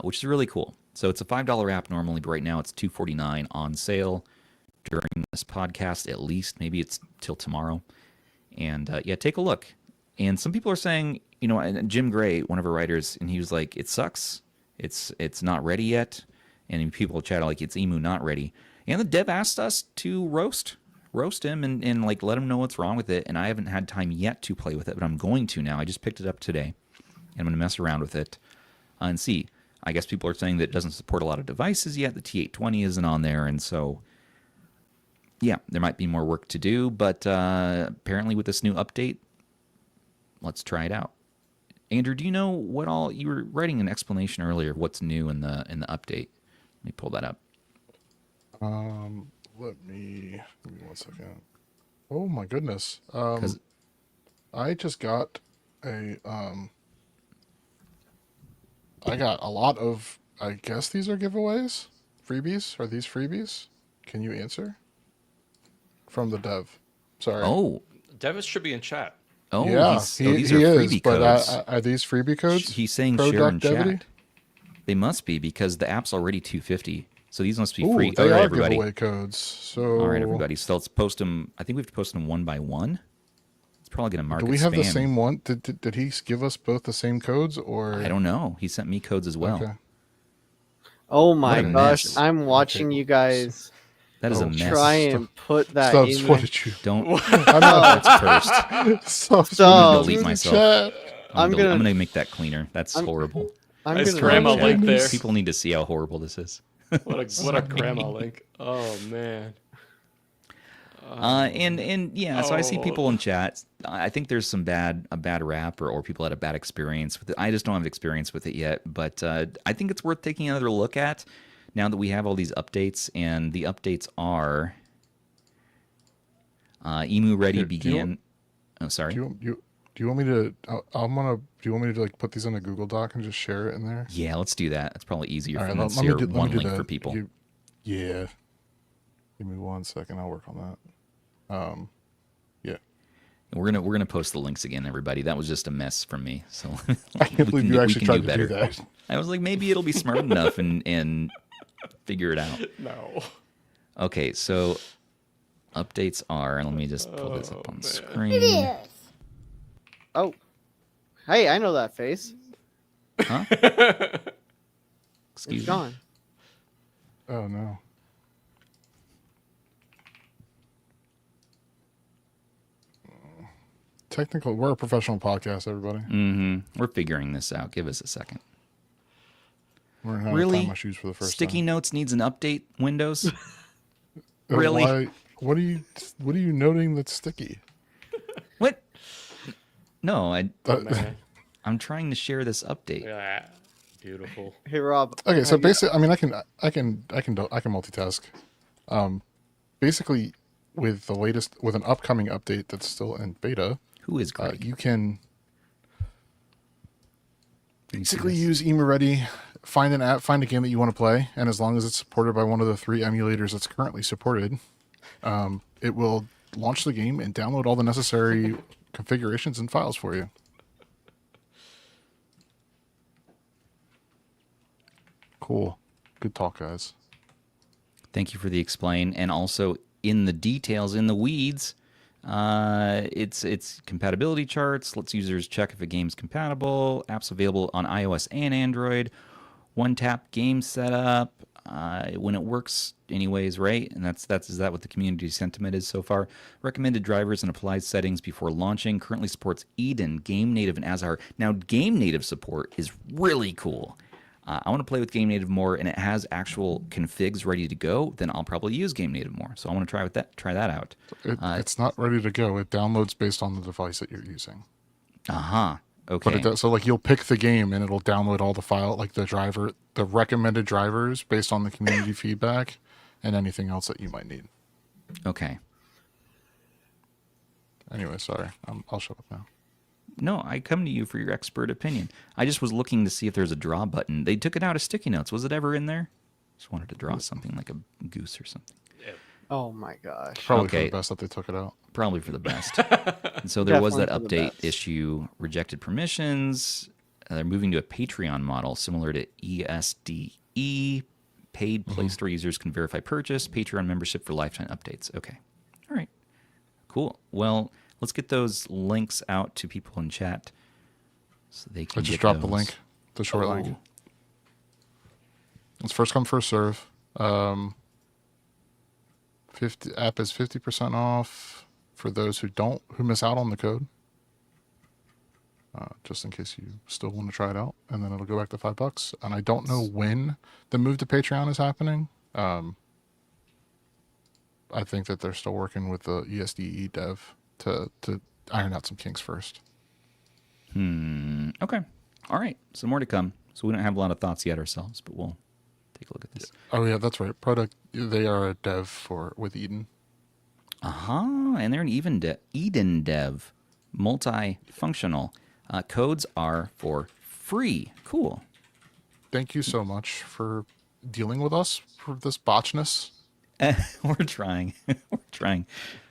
which is really cool. So it's a $5 app normally, but right now it's $2.49 on sale during this podcast. At least maybe it's till tomorrow. And take a look. And some people are saying, and Jim Gray, one of our writers, and he was like, it sucks. It's not ready yet. And people chat like it's Emu not ready. And the dev asked us to roast him and like let him know what's wrong with it. And I haven't had time yet to play with it, but I'm going to now. I just picked it up today. And I'm going to mess around with it and see. I guess people are saying that it doesn't support a lot of devices yet. The T820 isn't on there. And so, yeah, there might be more work to do. But apparently with this new update, let's try it out. Andrew, do you know what all you were writing an explanation earlier of what's new in the update? Let me pull that up. Give me 1 second. Oh my goodness. 'Cause- I just got I got a lot of, I guess these are giveaways. freebies? Are these freebies? Can you answer? From the dev. Sorry. Oh, Devis should be in chat. oh, yeah, these are freebie but codes. are these freebie codes? He's saying Pro share in Duck Devity? chat. They must be because the app's already $250. So these must be Ooh, free. they All right, are everybody. giveaway codes. So All right, everybody. So let's post them. I think we have to post them one by one. It's probably going to mark do it we have the spam. same one? Did he give us both the same codes, or I don't know. He sent me codes as well. Okay. Oh my a gosh, mess. I'm watching you guys That is a Oh, mess. try and put that Stubbs, in what there. did you? Don't. I'm not. That's cursed. Stubbs, Stubbs. what did you Delete do in the myself. chat? I'm gonna- I'm gonna make that cleaner. That's horrible. I'm Nice gonna grandma check. link there. People need to see how horrible this is. What a grandma link. Oh man. And yeah, so I see Oh. people in chat. I think there's a bad rap or people had a bad experience with it. I just don't have experience with it yet, but I think it's worth taking another look at now that we have all these updates. And the updates are EmuReady Here, began. Oh, sorry. Do you want me to? I'm gonna. Do you want me to like put these in a Google Doc and just share it in there? Yeah, let's do that. It's probably easier All for right, them let to me share do- let me one do link that. for people. Yeah. Give me 1 second. I'll work on that. Yeah. We're gonna post the links again, everybody. That was just a mess from me. So I can't believe you actually tried to better. do that. I was like, maybe it'll be smart enough and figure it out. No. Okay, so updates are, and let me just pull this up on man. screen. Oh, hey, I know that face. Huh? Excuse It's me. gone. Oh no. Technical. We're a professional podcast, everybody. We're figuring this out. Give us a second. We're gonna Really? tie my shoes for the first Sticky time. notes needs an update. Windows. Really? What are you noting that's sticky? What? No, Man. I'm trying to share this update. Yeah. Beautiful. Hey, Rob. Okay, so have you- basically, I mean, I can multitask. Basically, with the latest, with an upcoming update that's still in beta, Who is Greg? you can basically use EmuReady, find an app, find a game that you want to play, and as long as it's supported by one of the 3 emulators that's currently supported, it will launch the game and download all the necessary configurations and files for you. Cool. Good talk, guys. Thank you for the explain. And also in the details, in the weeds, it's compatibility charts. Lets users check if a game's compatible. Apps available on iOS and Android. One-tap game setup. When it works anyways, right? And is that what the community sentiment is so far? Recommended drivers and applied settings before launching. Currently supports Eden, Game Native, and Azhar. Now, Game Native support is really cool. I want to play with Game Native more, and it has actual configs ready to go. Then I'll probably use Game Native more. So I want to try that out. It's not ready to go. It downloads based on the device that you're using. Okay. But it does, so like you'll pick the game and it'll download all the file, like the recommended drivers based on the community feedback and anything else that you might need. Okay. Anyway, sorry. I'll shut up now. No, I come to you for your expert opinion. I just was looking to see if there's a draw button. They took it out of sticky notes. Was it ever in there? Just wanted to draw something like a goose or something. Oh my gosh. Probably for Okay. the best that they took it out. Probably for the best. And so there was that Definitely for the update best. issue, rejected permissions. They're moving to a Patreon model similar to ESDE. Paid Play Store users can verify purchase. Patreon membership for lifetime updates. Okay. All right. Cool. Well, let's get those links out to people in chat so they can I just get dropped the those. link, the short link. Oh. It's first come, first serve. 50 app is 50% off for those who miss out on the code. Just in case you still want to try it out, and then it'll go back to $5. And I don't know when the move to Patreon is happening. I think that they're still working with the ESDE dev to iron out some kinks first. Okay. All right. So more to come. So we don't have a lot of thoughts yet ourselves, but we'll take a look at this. Oh yeah, that's right. They are a dev with Eden. And they're an Eden dev, multifunctional. Codes are for free. Cool. Thank you so much for dealing with us for this botchness? We're trying. We're trying.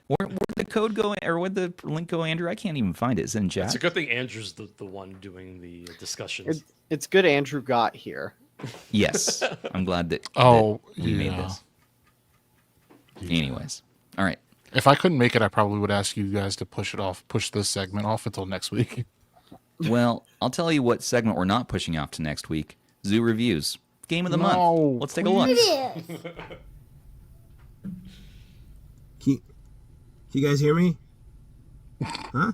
Where'd the code go, or where'd the link go, Andrew? I can't even find it. Is it in chat? It's a good thing Andrew's the one doing the discussions. It's good Andrew got here. Yes. I'm glad that, we made this. Yeah. Anyways. All right. If I couldn't make it, I probably would ask you guys to push this segment off until next week. Well, I'll tell you what segment we're not pushing off to next week. Zoo Reviews. Game of the month. Let's take a look. Can you guys hear me? Huh?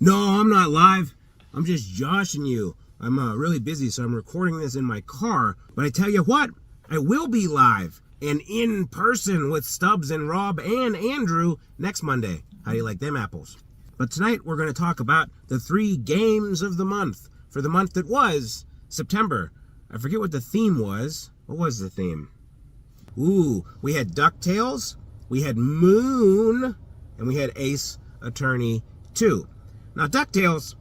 No, I'm not live. I'm just joshing you. I'm really busy, so I'm recording this in my car. But I tell you what, I will be live and in person with Stubbs and Rob and Andrew next Monday. How do you like them apples? But tonight we're going to talk about the 3 games of the month for the month that was September. I forget what the theme was. What was the theme? Ooh, we had DuckTales, we had Moon, and we had Ace Attorney 2. Now, DuckTales,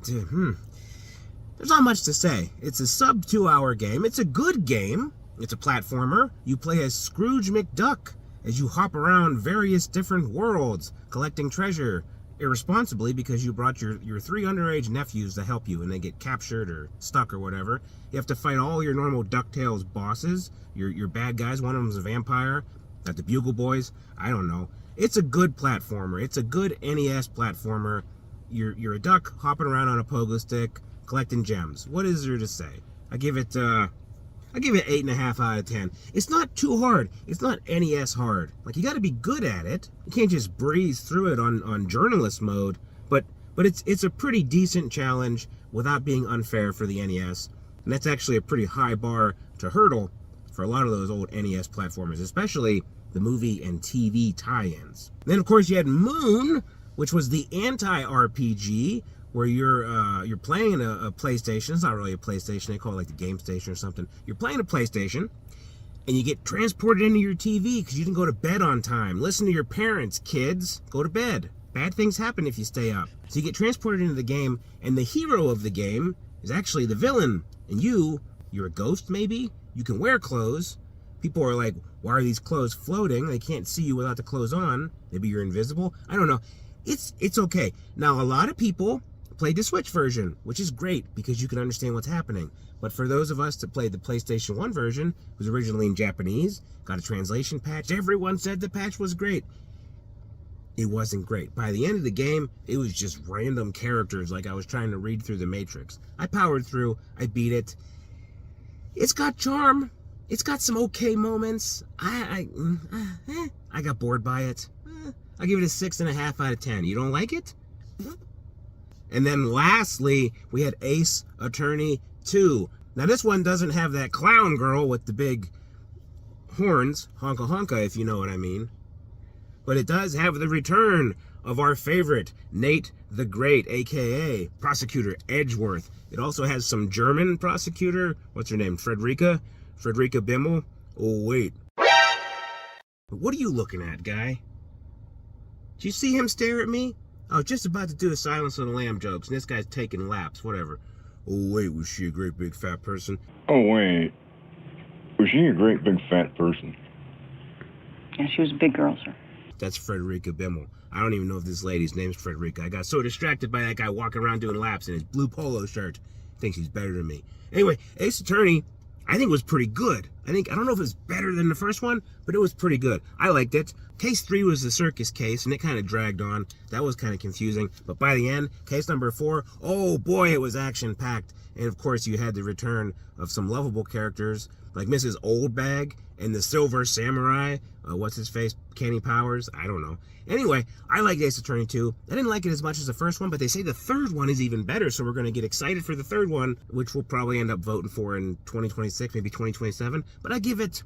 there's not much to say. It's a sub 2-hour game. It's a good game. It's a platformer. You play as Scrooge McDuck as you hop around various different worlds, collecting treasure irresponsibly because you brought your 3 underage nephews to help you and they get captured or stuck or whatever. You have to fight all your normal DuckTales bosses, your bad guys. One of them's a vampire. Got the Bugle Boys. I don't know. It's a good platformer. It's a good NES platformer. You're a duck hopping around on a pogo stick, collecting gems. What is there to say? I give it 8.5 out of 10. It's not too hard. It's not NES hard. Like, you got to be good at it. You can't just breeze through it on journalist mode. But it's a pretty decent challenge without being unfair for the NES. And that's actually a pretty high bar to hurdle for a lot of those old NES platformers, especially the movie and TV tie-ins. Then, of course, you had Moon, which was the anti-RPG, where you're playing a PlayStation. It's not really a PlayStation. They call it like the Game Station or something. You're playing a PlayStation, and you get transported into your TV because you didn't go to bed on time. Listen to your parents, kids. Go to bed. Bad things happen if you stay up. So you get transported into the game, and the hero of the game is actually the villain. And you're a ghost, maybe? You can wear clothes. People are like, why are these clothes floating? They can't see you without the clothes on. Maybe you're invisible. I don't know. It's okay. Now, a lot of people played the Switch version, which is great because you can understand what's happening. But for those of us that played the PlayStation 1 version, it was originally in Japanese, got a translation patch. Everyone said the patch was great. It wasn't great. By the end of the game, it was just random characters like I was trying to read through the Matrix. I powered through. I beat it. It's got charm. It's got some okay moments. I got bored by it. I'll give it a 6.5 out of 10. You don't like it? And then lastly, we had Ace Attorney 2. Now this one doesn't have that clown girl with the big horns, honka honka if you know what I mean. But it does have the return of our favorite, Nate the Great, aka Prosecutor Edgeworth. It also has some German prosecutor, what's her name, Frederica Bimmel. Oh wait. What are you looking at, guy? Did you see him stare at me? I was just about to do a Silence of the Lamb jokes, and this guy's taking laps, whatever. Oh, wait, was she a great big fat person? Oh, wait. Was she a great big fat person? Yeah, she was a big girl, sir. That's Frederica Bimmel. I don't even know if this lady's name's Frederica. I got so distracted by that guy walking around doing laps in his blue polo shirt. Thinks he's better than me. Anyway, Ace Attorney, I think was pretty good. I don't know if it's better than the first one, but it was pretty good. I liked it. Case 3 was the circus case, and it kind of dragged on. That was kind of confusing. But by the end, case number 4, oh boy, it was action-packed. And of course, you had the return of some lovable characters, like Mrs. Oldbag and the Silver Samurai. What's-his-face? Kenny Powers? I don't know. Anyway, I liked Ace Attorney 2. I didn't like it as much as the first one, but they say the third one is even better, so we're going to get excited for the third one, which we'll probably end up voting for in 2026, maybe 2027. But I give it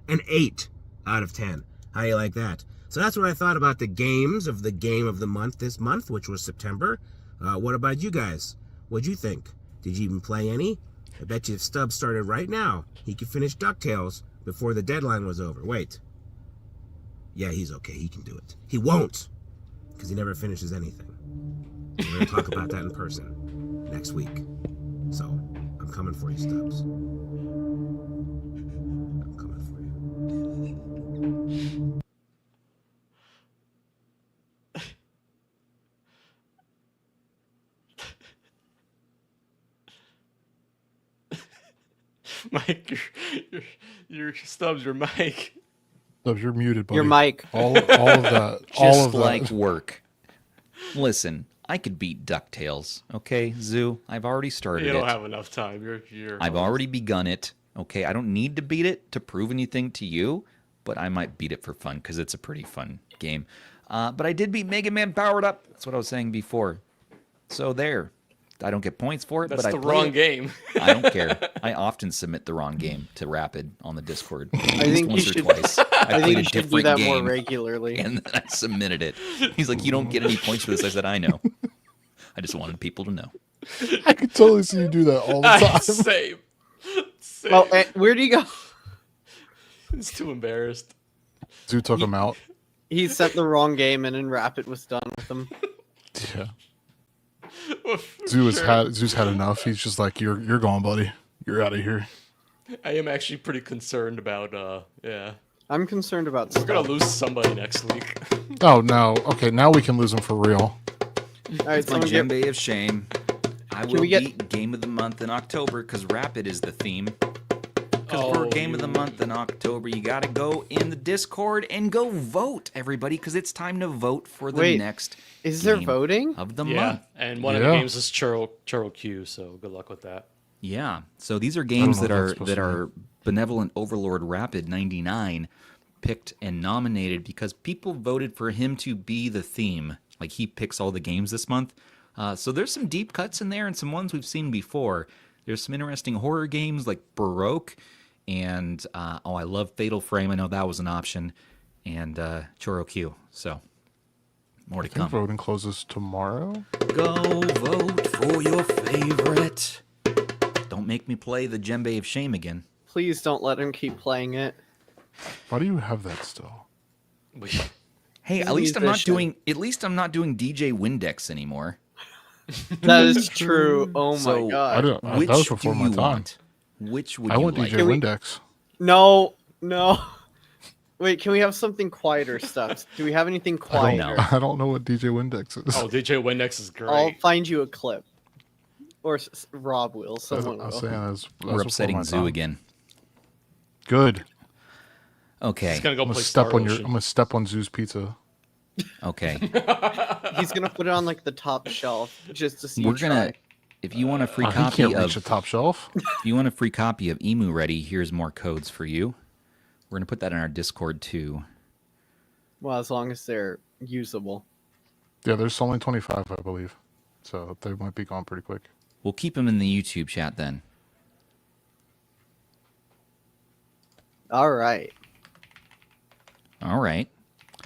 an 8 out of 10. How do you like that? So that's what I thought about the games of the game of the month this month, which was September. What about you guys? What'd you think? Did you even play any? I bet you if Stubbs started right now, he could finish DuckTales before the deadline was over. Wait. Yeah, he's okay. He can do it. He won't, because he never finishes anything. We're going to talk about that in person next week. So, I'm coming for you, Stubbs. Mike, your Stubbs, your mic. Stubbs, you're muted, buddy. Your mic. All of that. Just all of like that. work. Listen, I could beat DuckTales. Okay, Zoo, I've already started You it. don't have enough time. I've already begun it. Okay, I don't need to beat it to prove anything to you, but I might beat it for fun because it's a pretty fun game. But I did beat Mega Man Powered Up. That's what I was saying before. So there. I don't get points for it, That's but I the play wrong it. game. I don't care. I often submit the wrong game to Rapid on the Discord. I think once you or should. twice. I think played you a should do different that more game, regularly. and then I submitted it. He's like, "You don't get any points for this." I said, "I know. I just wanted people to know." I could totally see you do that all the time. Same. Oh, and where'd he go? He's too embarrassed. Zoo took him out. He sent the wrong game in, and Rapid was done with him. Yeah. Well, Zoo's had enough. He's just like, you're gone, buddy. You're out of here. I am actually pretty concerned about. Yeah, I'm concerned about we're gonna stuff. lose somebody next week. Oh no. Okay, now we can lose him for real. All right, It's my someone get, djembe of shame. I will we get- beat Game of the Month in October because Rapid is the theme. Because for Oh, Game of the Month in October, you got to go in the Discord and go vote, everybody, because it's time to vote for the Wait, next is there game voting? of the Yeah, month. and one of the Yeah. games is Churro Q. So good luck with that. Yeah. So these are games know that what are that's supposed to are Benevolent Overlord Rapid 99 picked and nominated because people voted for him to be the theme. Like he picks all the games this month. So there's some deep cuts in there and some ones we've seen before. There's some interesting horror games like Baroque and I love Fatal Frame. I know that was an option, and Churro Q. So more to I think come. voting closes tomorrow. Go vote for your favorite. Don't make me play the djembe of shame again. Please don't let him keep playing it. Why do you have that still? Hey, He's at a least I'm not musician. doing. At least I'm not doing DJ Windex anymore. That is true. Oh So, my god. I don't. Which that was do before you my time. want? Which would I you want like? DJ Can we- Windex. No. Wait, can we have something quieter stuff? Do we have anything I don't quieter? know. I don't know what DJ Windex is. Oh, DJ Windex is great. I'll find you a clip. Or Rob will. Someone I was will. saying that's We're before upsetting my Zoo time. again. Good. Okay. He's gonna go I'm play gonna Star step on Ocean. I'm gonna step on Zoo's pizza. Okay. He's gonna put it on like the top shelf just to see. We're you gonna. try. If you want a free He copy can't of reach the top shelf. If you want a free copy of EmuReady, here's more codes for you. We're going to put that in our Discord too. Well, as long as they're usable. Yeah, there's only 25, I believe. So they might be gone pretty quick. We'll keep them in the YouTube chat then. All right. All right.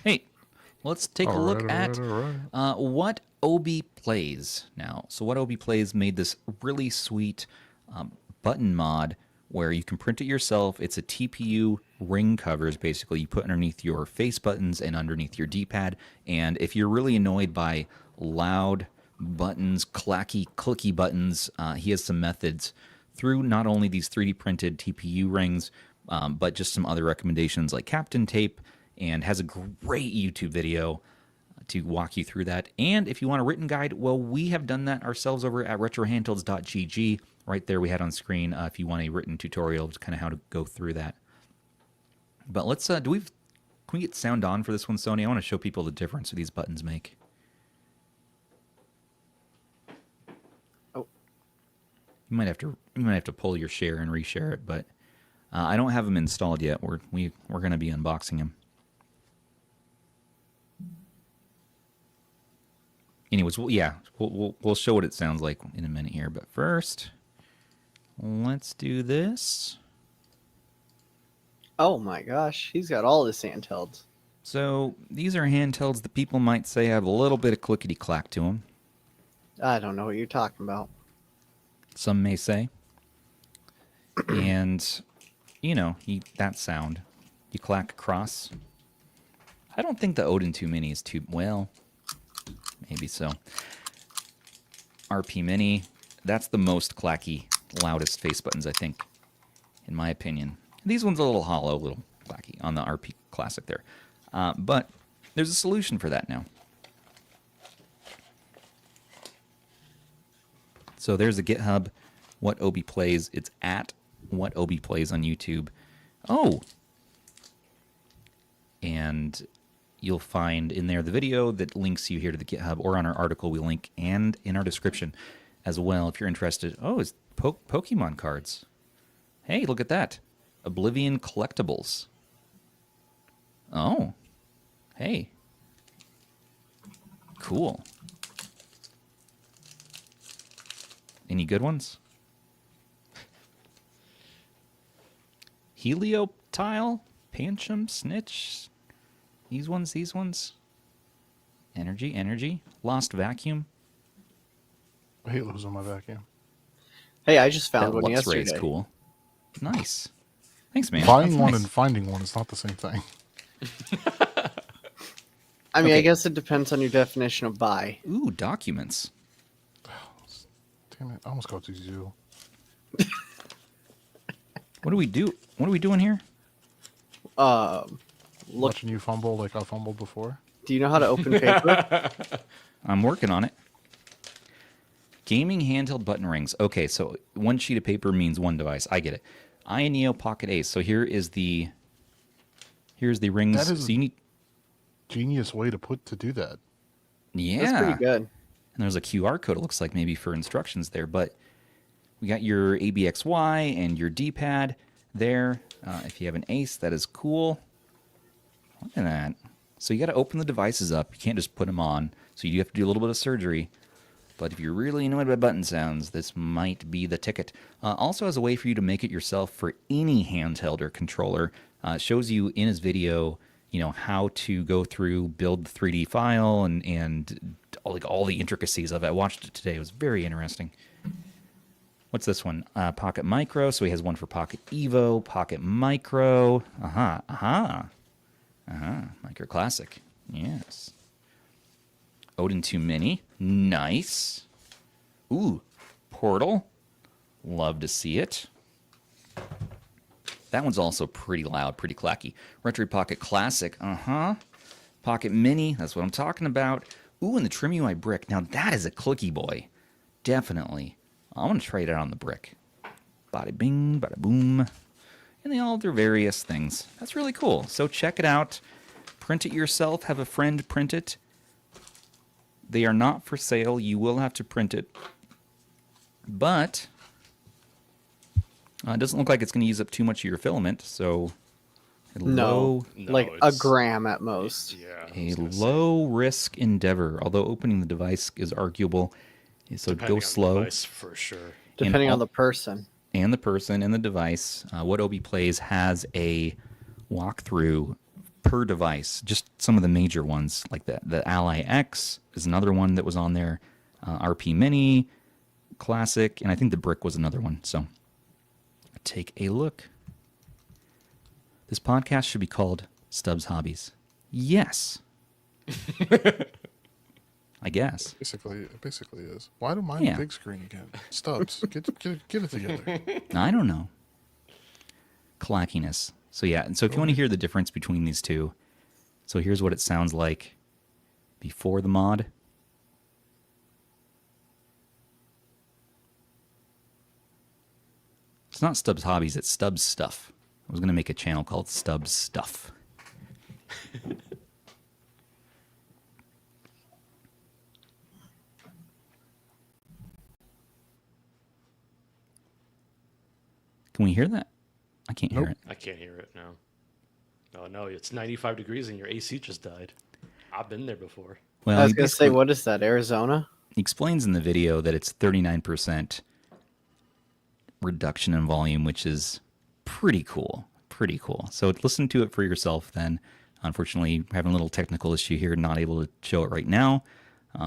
Hey, let's take a look at what Obi Plays now. So what Obi Plays made this really sweet button mod where you can print it yourself. It's a TPU ring covers, basically. You put underneath your face buttons and underneath your D-pad. And if you're really annoyed by loud buttons, clacky, clicky buttons, he has some methods through not only these 3D printed TPU rings, but just some other recommendations like Captain Tape, and has a great YouTube video to walk you through that. And if you want a written guide, well, we have done that ourselves over at retrohandhelds.gg. Right there we had on screen if you want a written tutorial of kind of how to go through that. But let's, can we get sound on for this one, Sony? I want to show people the difference these buttons make. Oh. You might have to pull your share and reshare it, but I don't have them installed yet. We're going to be unboxing them. Anyways, we'll show what it sounds like in a minute here. But first, let's do this. Oh my gosh, he's got all his handhelds. So these are handhelds that people might say have a little bit of clickety-clack to them. I don't know what you're talking about. Some may say. And, you know, that sound. You clack across. I don't think the Odin 2 Mini is too... Well, maybe so. RP Mini, that's the most clacky, loudest face buttons, I think, in my opinion. These ones are a little hollow, a little clacky on the RP Classic there. But there's a solution for that now. So there's a GitHub, what Obi Plays. It's at What Obi Plays on YouTube. Oh! And you'll find in there the video that links you here to the GitHub, or on our article we link, and in our description as well if you're interested. Oh, it's Pokemon cards. Hey, look at that. Oblivion Collectibles. Oh. Hey. Cool. Any good ones? Helioptile? Pancham? Snitch? These ones? Energy? Lost Vacuum? I hate losing my vacuum. Hey, I just found That one Lux Ray yesterday. is cool. Nice. Thanks, man. Buying That's one nice. and finding one is not the same thing. I mean, I Okay. guess it depends on your definition of buy. Ooh, documents. Damn it! I almost got to zoo. What do we do? What are we doing here? Look, Watching you fumble like I fumbled before. do you know how to open paper? I'm working on it. Gaming handheld button rings. Okay, so one sheet of paper means one device. I get it. iiSU Pocket Ace. So here's the rings. That is so you need, Genius way to do that. yeah. That's pretty good. And there's a QR code, it looks like, maybe for instructions there. But we got your ABXY and your D-pad there. If you have an Ace, that is cool. Look at that. So you got to open the devices up. You can't just put them on. So you do have to do a little bit of surgery. But if you're really annoyed by button sounds, this might be the ticket. Also as a way for you to make it yourself for any handheld or controller. It shows you in his video, how to go through, build the 3D file, and all the intricacies of it. I watched it today. It was very interesting. What's this one? Pocket Micro. So he has one for Pocket Evo, Pocket Micro. Micro Classic. Yes. Odin 2 Mini. Nice. Ooh, Portal. Love to see it. That one's also pretty loud, pretty clacky. Retro Pocket Classic. Pocket Mini. That's what I'm talking about. Ooh, and the Trim UI brick. Now that is a clicky boy. Definitely. I'm going to try it out on the brick. Bada bing, bada boom. And they all have their various things. That's really cool. So check it out. Print it yourself. Have a friend print it. They are not for sale. You will have to print it. But it doesn't look like it's going to use up too much of your filament. So No, No, like a it's- grams at most. Yeah. I a was gonna say, low-risk endeavor. Although opening the device is arguable. So depending go on the slow. device, for sure. Depending all- on the person. And the person and the device. What Obi Plays has a walkthrough per device. Just some of the major ones, like the Ally X is another one that was on there. RP Mini, Classic, and I think the Brick was another one. So take a look. This podcast should be called Stubbs Hobbies. Yes. I guess. It basically is. Why do mine Yeah. big screen again? Stubbs, get it together. I don't know. Clackiness. So yeah, and so if you want to hear the difference between these two, so here's what it sounds like before the mod. It's not Stubbs Hobbies, it's Stubbs Stuff. I was going to make a channel called Stubbs Stuff. Can we hear that? I can't hear Nope. it. I can't hear it now. Oh no, it's 95 degrees and your AC just died. I've been there before. Well, I was he gonna say, basically- what is that? Arizona? He explains in the video that it's 39% reduction in volume, which is pretty cool. Pretty cool. So listen to it for yourself then. Unfortunately, we're having a little technical issue here, not able to show it right now.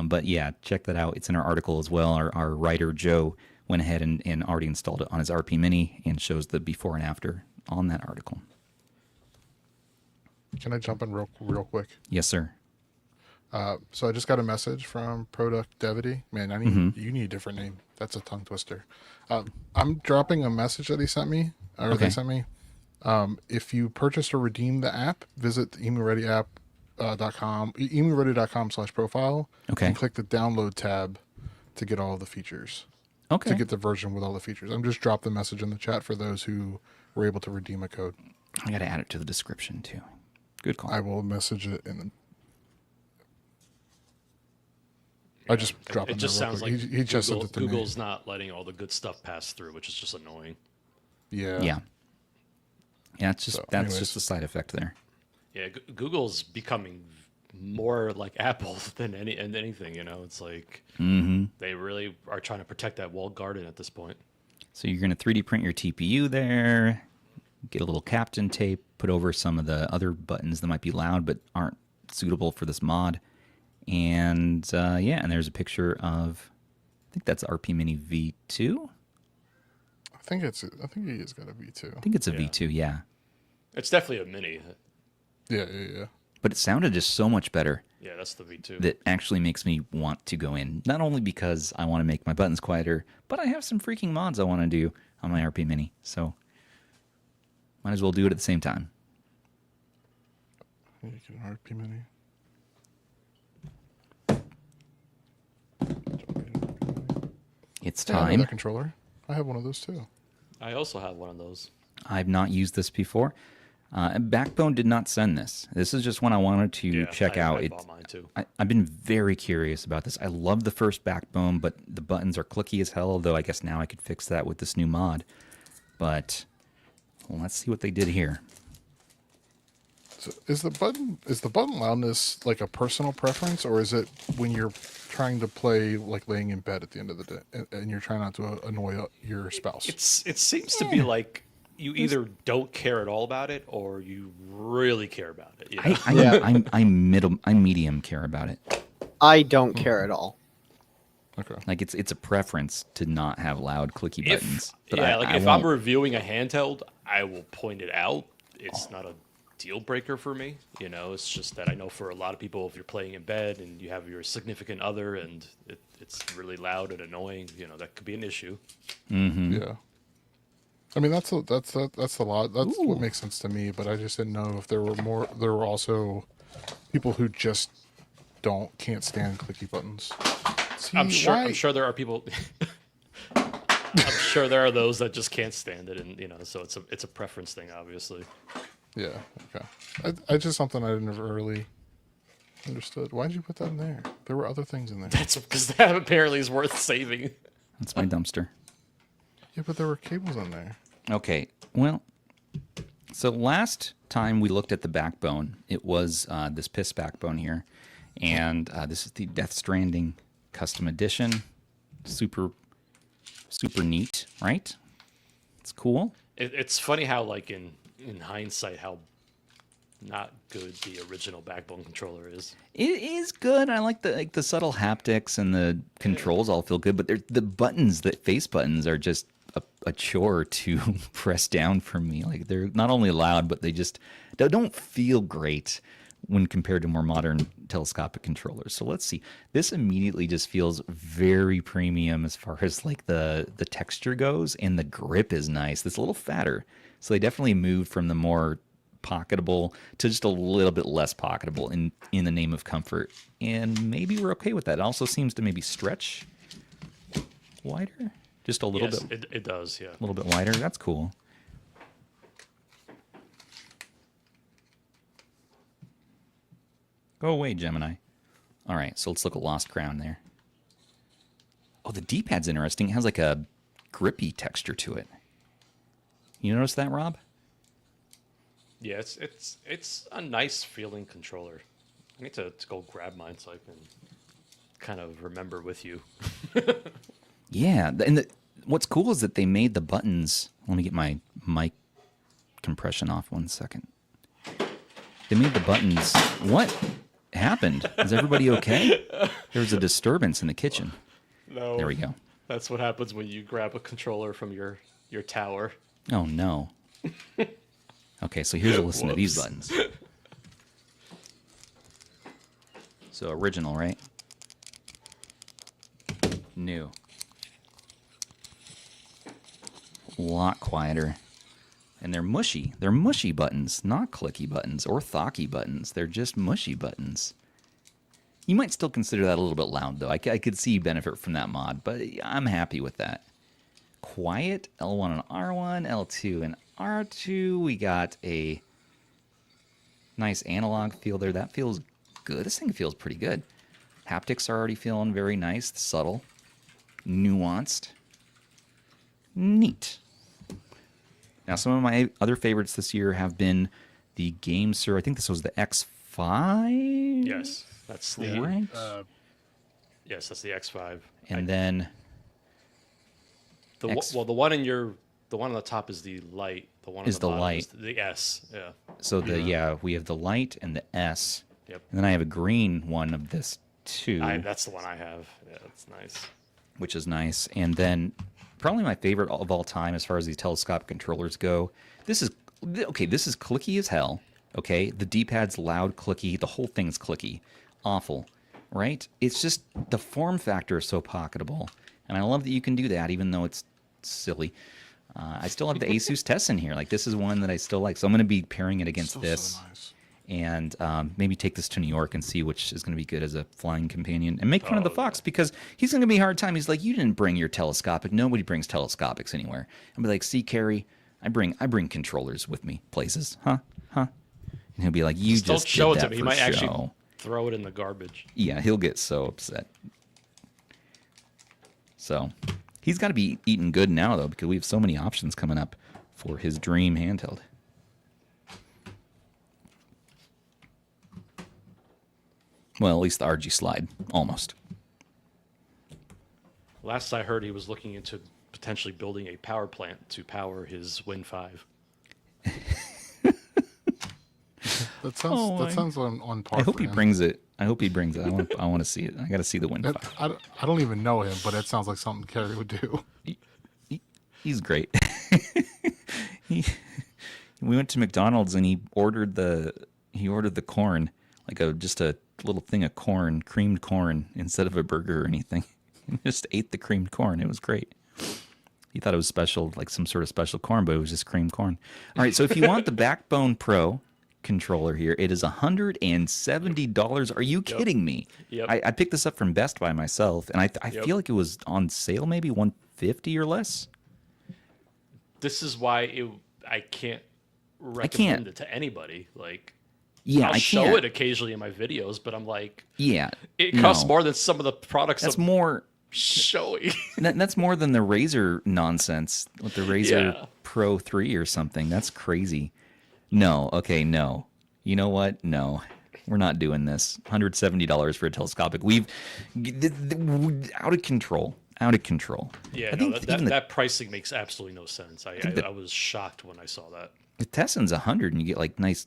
But yeah, check that out. It's in our article as well. Our writer, Joe, went ahead and already installed it on his RP Mini and shows the before and after on that article. Can I jump in real quick? Yes, sir. So I just got a message from Productivity. Man, you need a different name. That's a tongue twister. I'm dropping a message that he sent me, or Okay. they sent me. If you purchased or redeemed the app, visit the EmuReady app.com, emuready.com/profile, Okay. and click the download tab to get all of the features. Okay. to get the version with all the features. I'm just dropped the message in the chat for those who were able to redeem a code. I got to add it to the description too. Good call. I will message it in. I just dropped it. It just sounds like he just sent it to Google's me. not letting all the good stuff pass through, which is just annoying. Yeah. Yeah. Yeah, it's just So, that's anyways. just a side effect there. Yeah, Google's becoming more like Apple than anything. You know, it's like they really are trying to protect that walled garden at this point. So you're going to 3D print your TPU there, get a little Captain tape, put over some of the other buttons that might be loud but aren't suitable for this mod. And yeah, and there's a picture of, I think that's RP Mini V2. I think he has got a V2. I think it's a V2, yeah. It's definitely a mini. Yeah. But it sounded just so much better. Yeah, that's the V2. That actually makes me want to go in. Not only because I want to make my buttons quieter, but I have some freaking mods I want to do on my RP Mini. So might as well do it at the same time. You get an RP Mini. It's Yeah, I know time. that controller. I have one of those too. I also have one of those. I've not used this before. Backbone did not send this. This is just one I wanted to check out. I bought mine too. I've been very curious about this. I love the first Backbone, but the buttons are clicky as hell, although I guess now I could fix that with this new mod. But well, let's see what they did here. So is the button loudness like a personal preference, or is it when you're trying to play like laying in bed at the end of the day and you're trying not to annoy your spouse? It seems to be like you either don't care at all about it or you really care about it. You know? I'm medium care about it. I don't care at all. Okay. Like it's a preference to not have loud clicky buttons. But if I'm reviewing a handheld, I will point it out. It's not a deal breaker for me. You know, it's just that I know for a lot of people, if you're playing in bed and you have your significant other and it's really loud and annoying, you know, that could be an issue. Mm-hmm. Yeah. I mean, that's a lot. That's what makes sense to me. But I just didn't know if there were also people who just can't stand clicky buttons. See, I'm sure there are people. I'm sure there are those that just can't stand it, and you know, so it's a preference thing, obviously. Yeah. Okay. I just something I never really understood. Why did you put that in there? There were other things in there. That's because that apparently is worth saving. That's my dumpster. Yeah, but there were cables in there. Okay, well, so last time we looked at the Backbone, it was this piss Backbone here, and this is the Death Stranding Custom Edition. Super neat, right? It's cool. It's funny how, like, in hindsight, how not good the original Backbone controller is. It is good. I like the subtle haptics and the controls all feel good, but the buttons, the face buttons, are just a chore to press down for me. Like, they're not only loud, but they just don't feel great when compared to more modern telescopic controllers. So let's see. This immediately just feels very premium as far as like the texture goes, and the grip is nice. It's a little fatter. So they definitely moved from the more pocketable to just a little bit less pocketable in the name of comfort. And maybe we're okay with that. It also seems to maybe stretch wider. Just a little bit. It does, yeah. A little bit wider. That's cool. Go away, Gemini. All right, so let's look at Lost Crown there. Oh, the D-pad's interesting. It has like a grippy texture to it. You notice that, Rob? Yeah, it's a nice feeling controller. I need to go grab mine so I can kind of remember with you. Yeah, and what's cool is that they made the buttons. Let me get my mic compression off 1 second. They made the buttons. What happened? Is everybody okay? There was a disturbance in the kitchen. No. There we go. That's what happens when you grab a controller from your tower. Oh, no. Okay, so here's a listen to these buttons. So original, right? New. A lot quieter. And they're mushy. They're mushy buttons, not clicky buttons or thocky buttons. They're just mushy buttons. You might still consider that a little bit loud, though. I could see benefit from that mod, but I'm happy with that. quiet. L1 and R1, L2 and R2. We got a nice analog feel there. That feels good. This thing feels pretty good. Haptics are already feeling very nice, subtle, nuanced, neat. Now, some of my other favorites this year have been the Game Sir. I think this was the X5. Yes, that's the right. Yes, that's the X5. And then the one on the top is the light. The one on is the bottom light. is the S. Yeah. So we have the light and the S. Yep. And then I have a green one of this too. That's the one I have. Yeah, that's nice. Which is nice. And then probably my favorite of all time as far as these telescopic controllers go. This is clicky as hell. Okay, the D-pad's loud, clicky. The whole thing's clicky. Awful, right? It's just the form factor is so pocketable. And I love that you can do that, even though it's silly. I still have the Asus tests in here. Like, this is one that I still like. So I'm going to be pairing it against this. So nice. And maybe take this to New York and see which is going to be good as a flying companion. And make fun of the Fox, because he's going to be a hard time. He's like, you didn't bring your telescopic. Nobody brings telescopics anywhere. I'll be like, see, Carrie, I bring controllers with me places. Huh? And he'll be like, you just don't show did it that to me. He for might show. actually throw it in the garbage. Yeah, he'll get so upset. So he's got to be eating good now, though, because we have so many options coming up for his dream handheld. Well, at least the RG slide, almost. Last I heard, he was looking into potentially building a power plant to power his Win 5. That sounds on par. I hope for he him. brings it. I want to see it. I got to see the Win 5. I don't even know him, but it sounds like something Kerry would do. He's great. We went to McDonald's and he ordered the corn, like just a little thing of corn, creamed corn, instead of a burger or anything. He just ate the creamed corn. It was great. He thought it was special, like some sort of special corn, but it was just creamed corn. All right, so if you want the Backbone Pro controller here, it is $170. Are you kidding me? Yep. I picked this up from Best Buy myself, and I feel like it was on sale, maybe $150 or less. This is why I can't recommend it to anybody. Like, yeah, I'll I show can't. it occasionally in my videos, but I'm like, yeah, it costs more than some of the products. That's more showing. That's more than the Razer nonsense with the Razer Pro 3 or something. That's crazy. No, okay, no. You know what? No, we're not doing this. $170 for a telescopic. We've out of control. Out of control. Yeah, I think that pricing makes absolutely no sense. I was shocked when I saw that. The Tessen's $100, and you get like nice,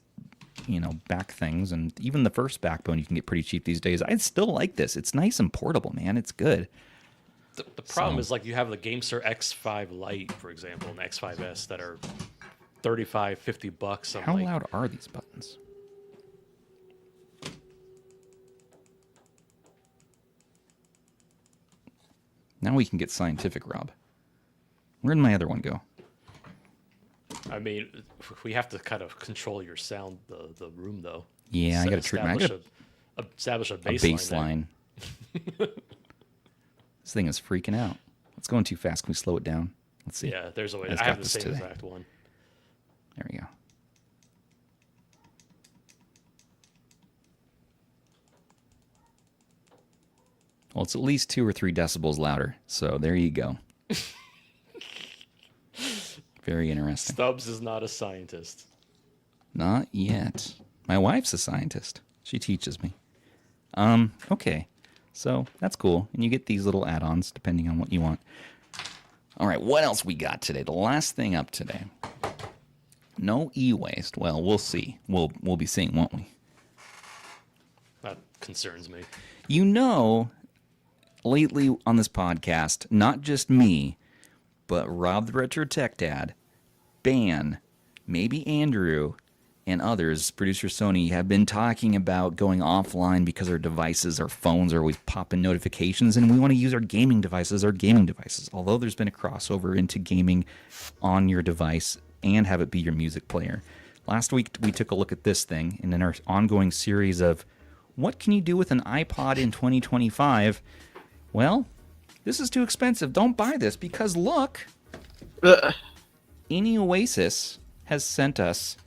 back things, and even the first Backbone you can get pretty cheap these days. I still like this. It's nice and portable, man. It's good. The problem is, like, you have the GameSir X5 Lite, for example, and the X5S that are $35-$50. How loud are these buttons? Now we can get scientific, Rob. Where'd my other one go? I mean, we have to kind of control your sound, the room, though. Yeah, I got to treat my establish a baseline. This thing is freaking out. It's going too fast. Can we slow it down? Let's see. Yeah, there's a way. I I have the this same today. exact one. There we go. Well, it's at least 2 or 3 decibels louder. So there you go. Very interesting. Stubbs is not a scientist. Not yet. My wife's a scientist. She teaches me. Okay. So that's cool. And you get these little add-ons depending on what you want. All right, what else we got today? The last thing up today. No e-waste. Well, we'll see. We'll be seeing, won't we? That concerns me. Lately on this podcast, not just me, but Rob the Retro Tech Dad, Ban, maybe Andrew, and others, producer Sony, have been talking about going offline because our devices, our phones are always popping notifications, and we want to use our gaming devices. Although there's been a crossover into gaming on your device and have it be your music player. Last week, we took a look at this thing, and in our ongoing series of what can you do with an iPod in 2025, well, this is too expensive. Don't buy this because look, Innioasis has sent us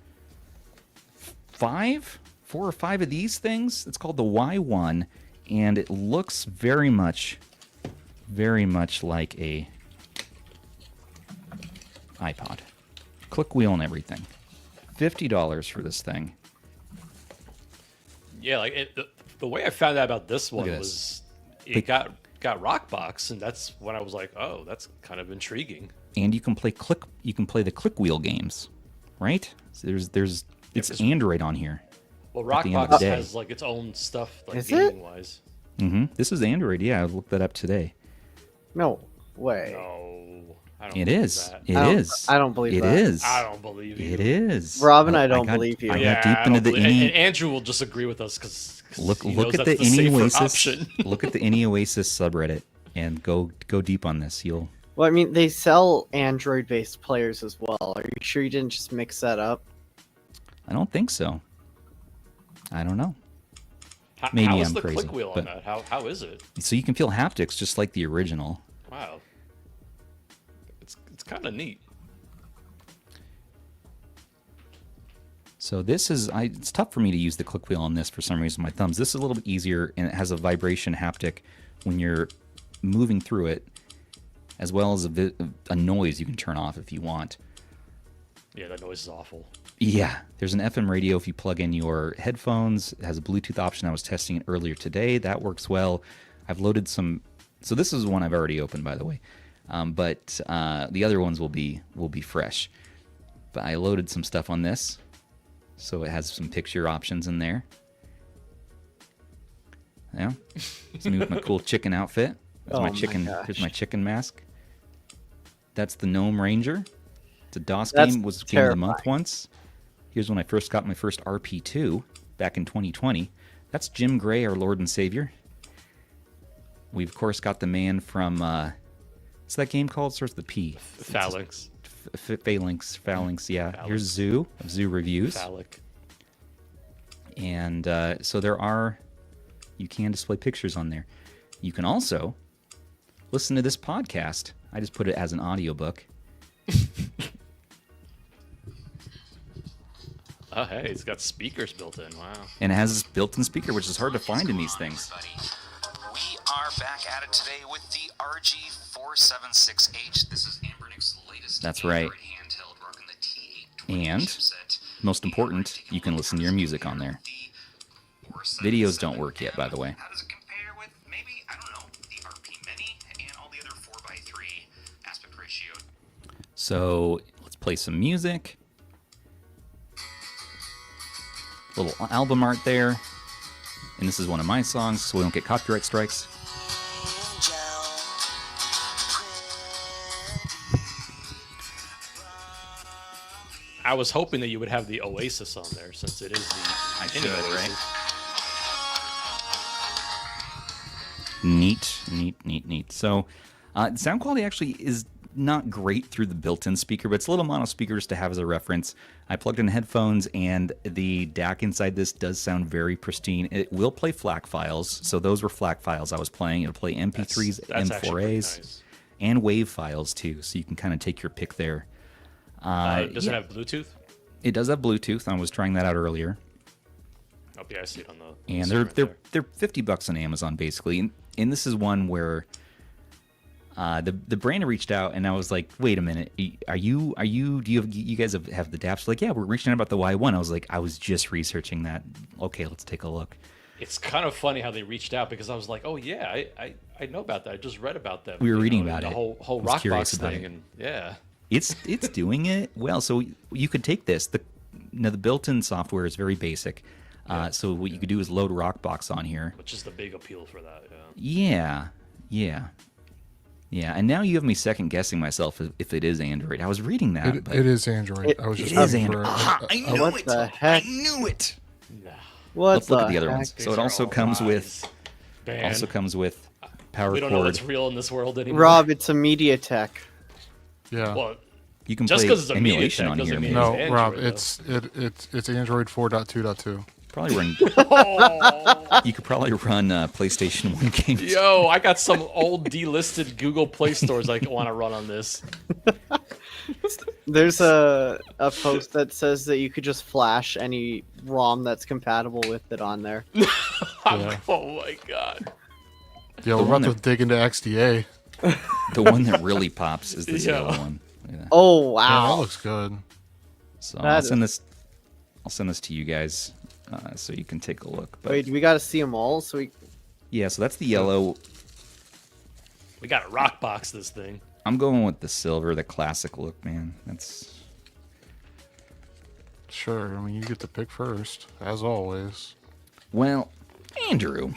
4 or 5 of these things. It's called the Y1, and it looks very much like a iPod. Click wheel and everything. $50 for this thing. Yeah, like the way I found out about this one at was it got Rockbox, and that's when I was like, oh, that's kind of intriguing. And you can play the click wheel games, right? So it's Android on here. Well, at the end of the Rockbox day. has like its own stuff, like Is it? gaming wise. This is Android. Yeah, I looked that up today. No way. No, I don't It believe is. that. It I don't- is. I don't believe It that. is. I don't believe you. It is. Robin, I don't believe you. I Yeah, got deep I into don't the believe- Inni. and Andrew will just agree with us because Look knows at that's the safer Innioasis. option. Look at the Innioasis subreddit and go deep on this. You'll. Well, I mean, they sell Android-based players as well. Are you sure you didn't just mix that up? I don't think so. I don't know. Maybe how is I'm the crazy, click wheel on but- that? How is it? So you can feel haptics just like the original. Wow, it's kind of neat. So this is, it's tough for me to use the click wheel on this for some reason. My thumbs. This is a little bit easier, and it has a vibration haptic when you're moving through it, as well as a noise you can turn off if you want. Yeah, that noise is awful. Yeah, there's an FM radio if you plug in your headphones. It has a Bluetooth option. I was testing it earlier today. That works well. I've loaded some. So this is one I've already opened, by the way. But the other ones will be fresh. But I loaded some stuff on this, so it has some picture options in there. Yeah, it's me with my cool chicken outfit. There's my my chicken. gosh. Here's my chicken mask. That's the Gnome Ranger. It's a DOS That's game. Was game of the month terrifying. once. Here's when I first got my first RP2 back in 2020. That's Jim Gray, our Lord and Savior. We've of course got the man from what's that game called? Starts with the P. Phalanx. Phalanx. Yeah. Phalanx. Here's Zoo of Zoo Reviews. Phallic. And so you can display pictures on there. You can also listen to this podcast. I just put it as an audiobook. Oh, hey, it's got speakers built in. Wow. And it has this built-in speaker, which is hard to find in these things. We are back at it today with the RG476H. This is Anbernic's latest That's right. Android handheld, rocking the T820 And chipset. most important, you can listen to your music on there. Videos don't work yet, by the way. How does it compare with maybe, I don't know, the RP Mini and all the other 4:3 aspect ratio? So let's play some music. Little album art there. And this is one of my songs, so we don't get copyright strikes. I was hoping that you would have the Oasis on there since it is the. I should, Innioasis. right? Neat. So, sound quality actually is not great through the built-in speaker, but it's a little mono speaker just to have as a reference. I plugged in headphones, and the DAC inside this does sound very pristine. It will play FLAC files, so those were FLAC files I was playing. It'll play MP3s, That's actually pretty M4As, nice. and WAV files too, so you can kind of take your pick there. Does yeah. it have Bluetooth? It does have Bluetooth. I was trying that out earlier. Oh, yeah, I see it on the. And screen right they're $50 on Amazon basically, and this is one where the brand reached out, and I was like, wait a minute, do you guys have the DAPs? Like, yeah, we're reaching out about the Y1. I was like, I was just researching that. Okay, let's take a look. It's kind of funny how they reached out because I was like, oh yeah, I know about that. I just read about that. We were reading about about the it. whole I was curious Rockbox about thing, it. and yeah. It's doing it well. So you could take this. The built-in software is very basic. So what you could do is load Rockbox on here. Which is the big appeal for that. Yeah. Yeah. And now you have me second guessing myself if it is Android. I was reading that. It is Android. I was just it is looking for Android. a- I knew What it. the heck? I knew it. What Let's look at the the other heck? ones. So These it are also all comes lies. with power We don't know cord. what's real in this world anymore. Rob, it's a MediaTek. Yeah. Well, You can just play 'cause it's a emulation MediaTek on doesn't here. mean man. No, Android, Rob, though. it's Android 4.2.2. Probably run. Oh, You could probably run PlayStation 1 games. yo, I got some old delisted Google Play stores I want to run on this. There's a post that says that you could just flash any ROM that's compatible with it on there. Yeah. Oh my god. Yeah, we're about to dig into XDA. The one that really pops is this Yeah. yellow one. Yeah. Oh Yeah, wow! that looks good. So That I'll is- send this. I'll send this to you guys so you can take a look. But Wait, we got to see them all. So we. yeah, so that's the yellow. We got to rock box this thing. I'm going with the silver, the classic look, man. That's Sure, I mean, you get to pick first, as always. well, Andrew.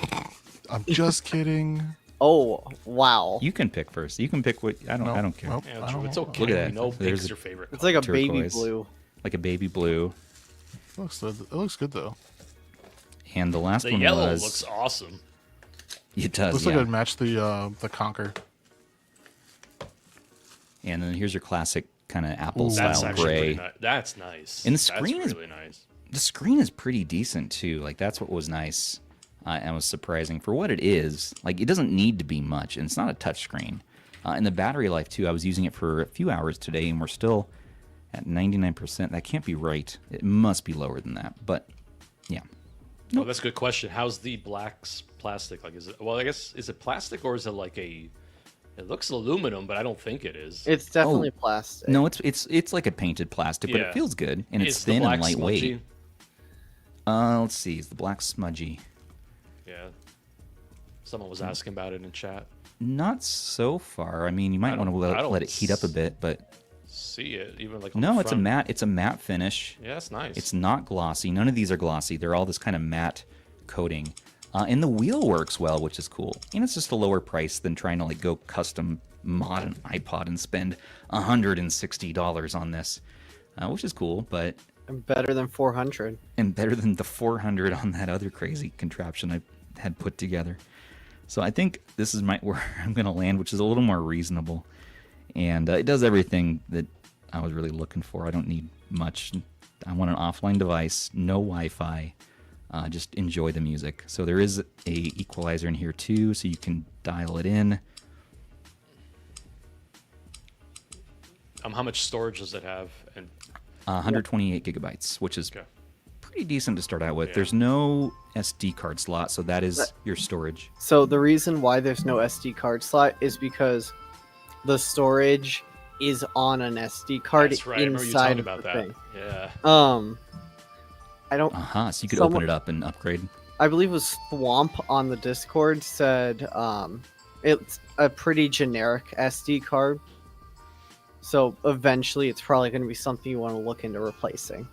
I'm just kidding. Oh wow! You can pick first. You can pick what I don't. No, I don't care. nope, Yeah, I Drew, don't it's know. okay. Look at that. We know There's pink's a- your favorite It's like a baby Turquoise. blue. Like a baby blue. It looks good though. And the last The one yellow was. looks awesome. It does. Looks Yeah. like it'd match the Conquer. And then here's your classic kind of apple Ooh. That's style actually gray. pretty nice. That's nice. And the screen that's is- really nice. The screen is pretty decent too. Like that's what was nice and was surprising for what it is. Like it doesn't need to be much, and it's not a touch screen. And the battery life too. I was using it for a few hours today, and we're still at 99%. That can't be right. It must be lower than that. But yeah, Oh, that's a good question. How's the black's plastic? Like, is it? Well, I guess is it plastic or is it like a? It looks aluminum, but I don't think it is. It's definitely plastic. no, it's like a painted plastic, but Yeah. it feels good and it's Is the thin black and lightweight. smudgy? Let's see. Is the black smudgy? Yeah. Someone was asking about it in chat. Not so far. I mean, you might I want to don't- I don't let it heat up a bit, but See it even like on no, the it's a front. matte. It's a matte finish. Yeah, it's nice. It's not glossy. None of these are glossy. They're all this kind of matte coating. And the wheel works well, which is cool. And it's just a lower price than trying to like go custom mod an iPod and spend $160 on this, which is cool, but Better than 400. and better than the 400 on that other crazy contraption I had put together. So I think this is where I'm going to land, which is a little more reasonable. And it does everything that I was really looking for. I don't need much. I want an offline device, no Wi-Fi. Just enjoy the music. So there is a equalizer in here too, so you can dial it in. How much storage does it have? And 128 gigabytes, which is okay. pretty decent to start out with. Yeah. There's no SD card slot, so that is your storage. So the reason why there's no SD card slot is because the storage is on an SD card That's right. I remember you inside talking of about the that. thing. Yeah. I don't. So you could Someone- open it up and upgrade. I believe it was Thwomp on the Discord said it's a pretty generic SD card. So eventually, it's probably going to be something you want to look into replacing.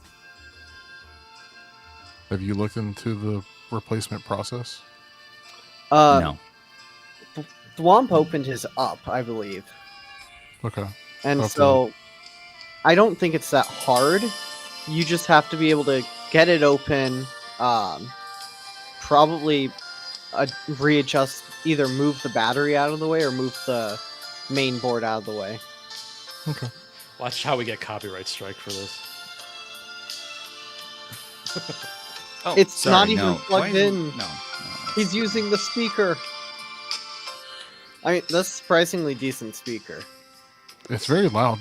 Have you looked into the replacement process? No. Thwomp opened his up, I believe. Okay. And Okay. so I don't think it's that hard. You just have to be able to get it open, probably readjust, either move the battery out of the way or move the main board out of the way. Okay. Watch how we get copyright strike for this. Oh, It's not even no. plugged Why is it- in. No. He's using the speaker. I mean, that's a surprisingly decent speaker. It's very loud.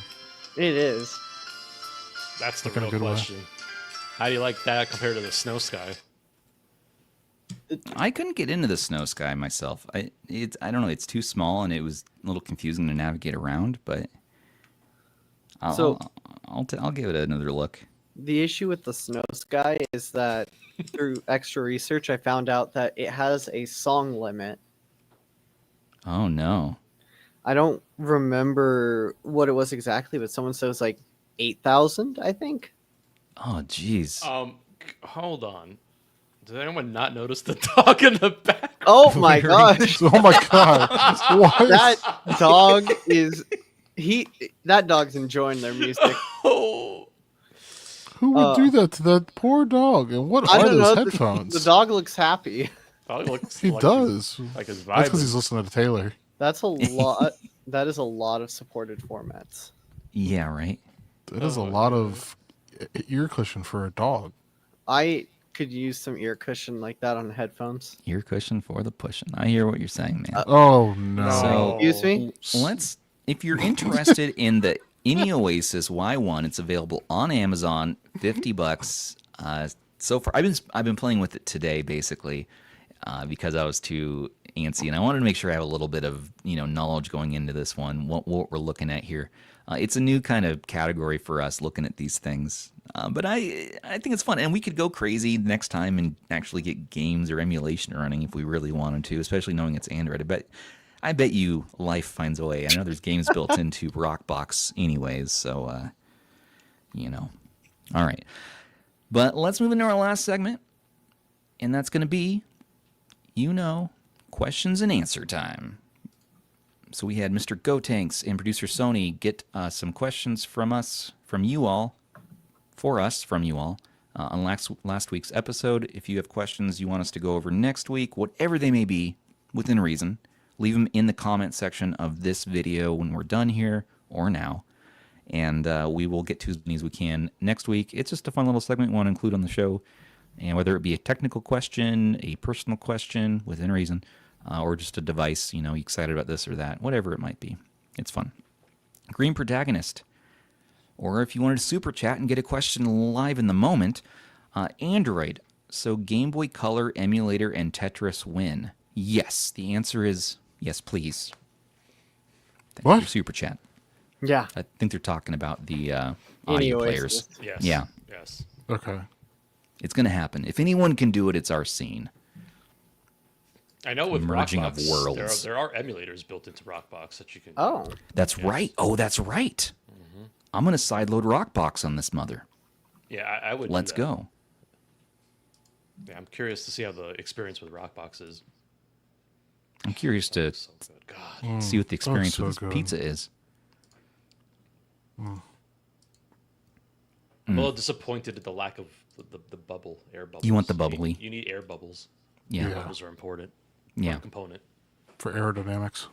It is. That's the Like in a real good way. question. How do you like that compared to the Snow Sky? I couldn't get into the Snow Sky myself. I don't know. It's too small, and it was a little confusing to navigate around. But I'll give it another look. The issue with the Snow Sky is that through extra research, I found out that it has a song limit. Oh no. I don't remember what it was exactly, but someone says like 8,000, I think. Oh jeez. Hold on. Did anyone not notice the dog in the back? Oh my gosh. Oh my god. What? That dog is that dog's enjoying their music. Oh, Who would do that to that poor dog? And what I are don't those know. headphones? The dog looks happy. dog looks. He like does. Like his That's because vibe. he's listening to Taylor. That's a lot. That is a lot of supported formats. Yeah. Right. That is a lot of ear cushion for a dog. I could use some ear cushion like that on headphones. Ear cushion for the pushing. I hear what you're saying, man. Oh no. So- Excuse me? Let's. If you're interested in the Innioasis Y1. It's available on Amazon, $50. So far, I've been playing with it today, basically, because I was too antsy, and I wanted to make sure I have a little bit of knowledge going into this one. What we're looking at here. It's a new kind of category for us looking at these things, but I think it's fun, and we could go crazy next time and actually get games or emulation running if we really wanted to, especially knowing it's Android. I bet you life finds a way. I know there's games built into Rockbox anyways, so All right, but let's move into our last segment, and that's going to be questions and answer time. So we had Mr. GoTanks and producer Sony get some questions from you all, on last week's episode. If you have questions you want us to go over next week, whatever they may be, within reason, leave them in the comment section of this video when we're done here or now. And we will get to as many as we can next week. It's just a fun little segment we want to include on the show. And whether it be a technical question, a personal question, within reason, or just a device, you excited about this or that, whatever it might be. It's fun. Green Protagonist. Or if you wanted to super chat and get a question live in the moment, Android. So Game Boy Color, emulator, and Tetris win. Yes. The answer is yes, please. Thank you for super chat. Yeah. I think they're talking about the audio players. Yes. Yeah. Yes. Okay. It's going to happen. If anyone can do it, it's our scene. I know with Merging Rockbox, of worlds. there are emulators built into Rockbox that you can. Oh. That's right. Oh, that's right. Mm-hmm. I'm going to sideload Rockbox on this mother. Yeah, I would. Let's go. Yeah, I'm curious to see how the experience with Rockbox is. I'm curious to So good. God. see what the experience so with this good. pizza is. I'm a little disappointed at the lack of the bubble, air bubbles. You want the bubbly? You need air bubbles. Yeah. Air bubbles are important. Yeah. Component. For aerodynamics.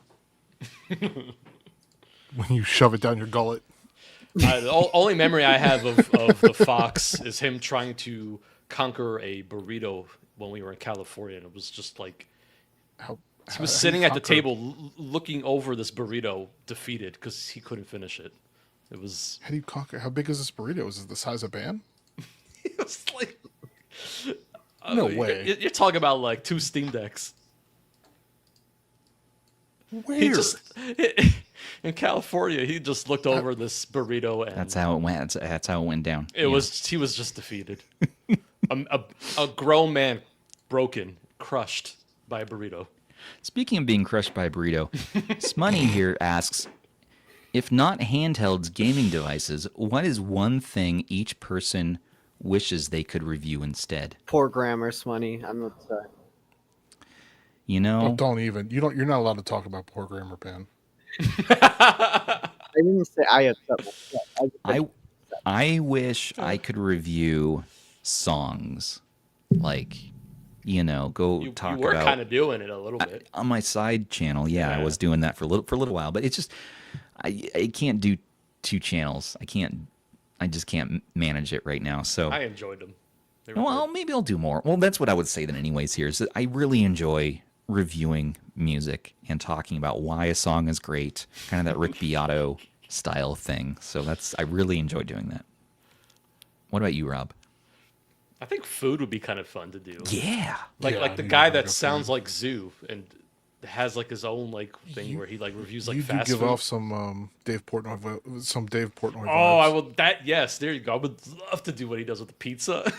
When you shove it down your gullet. The only memory I have of the Fox is him trying to conquer a burrito when we were in California, and it was just like he was sitting at the table looking over this burrito, defeated because he couldn't finish it. It was. How do you conquer? How big is this burrito? Is it the size of Ban? It was like. No way. You're talking about like 2 Steam Decks. Where? In California, he just looked over this burrito, and That's how it went. That's how it went down. he was just defeated. a grown man, broken, crushed by a burrito. Speaking of being crushed by a burrito, Smoney here asks, if not handhelds, gaming devices, what is one thing each person wishes they could review instead? Poor grammar, Smoney. I'm upset. Oh, don't even. You're not allowed to talk about poor grammar, Ban. I didn't say I upset myself. I wish I could review songs, like go talk You were about. kind of doing it a little bit. On my side channel, yeah, I was doing that for a little while, but it's just I can't do 2 channels. I just can't manage it right now. So I enjoyed them. They were well, good. maybe I'll do more. Well, that's what I would say then anyways here is that I really enjoy reviewing music and talking about why a song is great, kind of that Rick Beato style thing. So I really enjoy doing that. What about you, Rob? I think food would be kind of fun to do. Yeah. Like the guy that sounds like Zoo and has like his own like thing where he like reviews like You fast do give food. off some Dave Portnoy Oh, vibes. I will. That yes, there you go. I would love to do what he does with the pizza.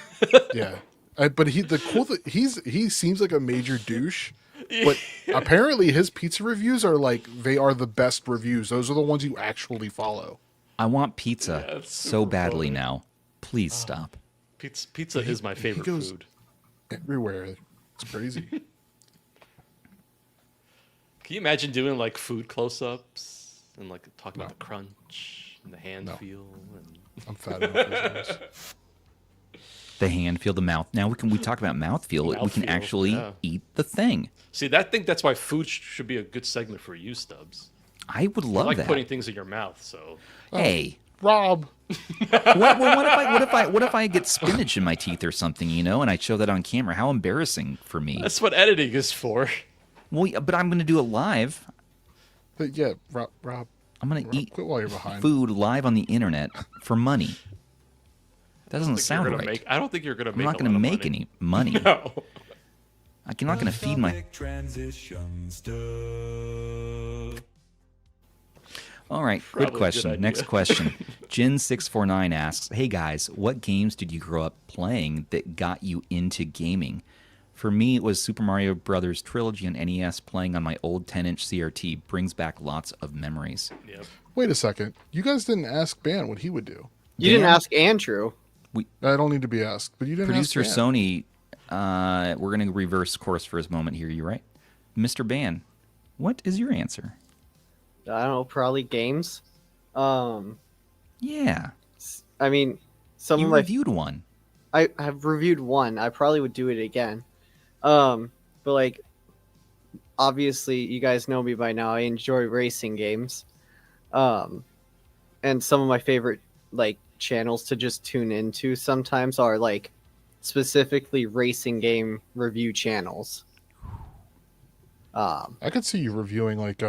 Yeah, but he seems like a major douche. But apparently his pizza reviews are they are the best reviews. Those are the ones you actually follow. I want pizza it's so super badly funny. now. Please stop. Pizza is my favorite goes- food. Everywhere. It's crazy. Can you imagine doing like food close-ups and like talking about the crunch and the hand feel? And... I'm fat enough as it is. The hand feel, the mouth. Now we talk about mouth feel. We can Mouthfeel, actually yeah. eat the thing. See, I think that's why food should be a good segment for you, Stubbs. I would I love like that. putting things in your mouth, so Hey, Rob. what if I get spinach in my teeth or something, and I show that on camera? How embarrassing for me. that's what editing is for. Well, but I'm going to do it live. But yeah, Rob. I'm gonna eat Quit while you're behind. food live on the internet for money. That doesn't think you're sound gonna right. I don't think you're gonna I'm make. not gonna make any money. No. I'm not gonna feed my. All right, Probably a good good question. idea. Next question. Jin649 asks, "Hey guys, what games did you grow up playing that got you into gaming? For me, it was Super Mario Brothers Trilogy on NES. Playing on my old 10-inch CRT brings back lots of memories." Yep. Wait a second. You guys didn't ask Ban what he would do. You didn't ask Andrew. I don't need to be asked, but you didn't Producer ask Ban. Sony, we're going to reverse course for his moment here. You right? Mr. Ban, what is your answer? I don't know, probably games. Yeah. I mean, some You of my reviewed one. I have reviewed one. I probably would do it again. But like, obviously, you guys know me by now. I enjoy racing games. And some of my favorite like channels to just tune into sometimes are like specifically racing game review channels. I could see you reviewing like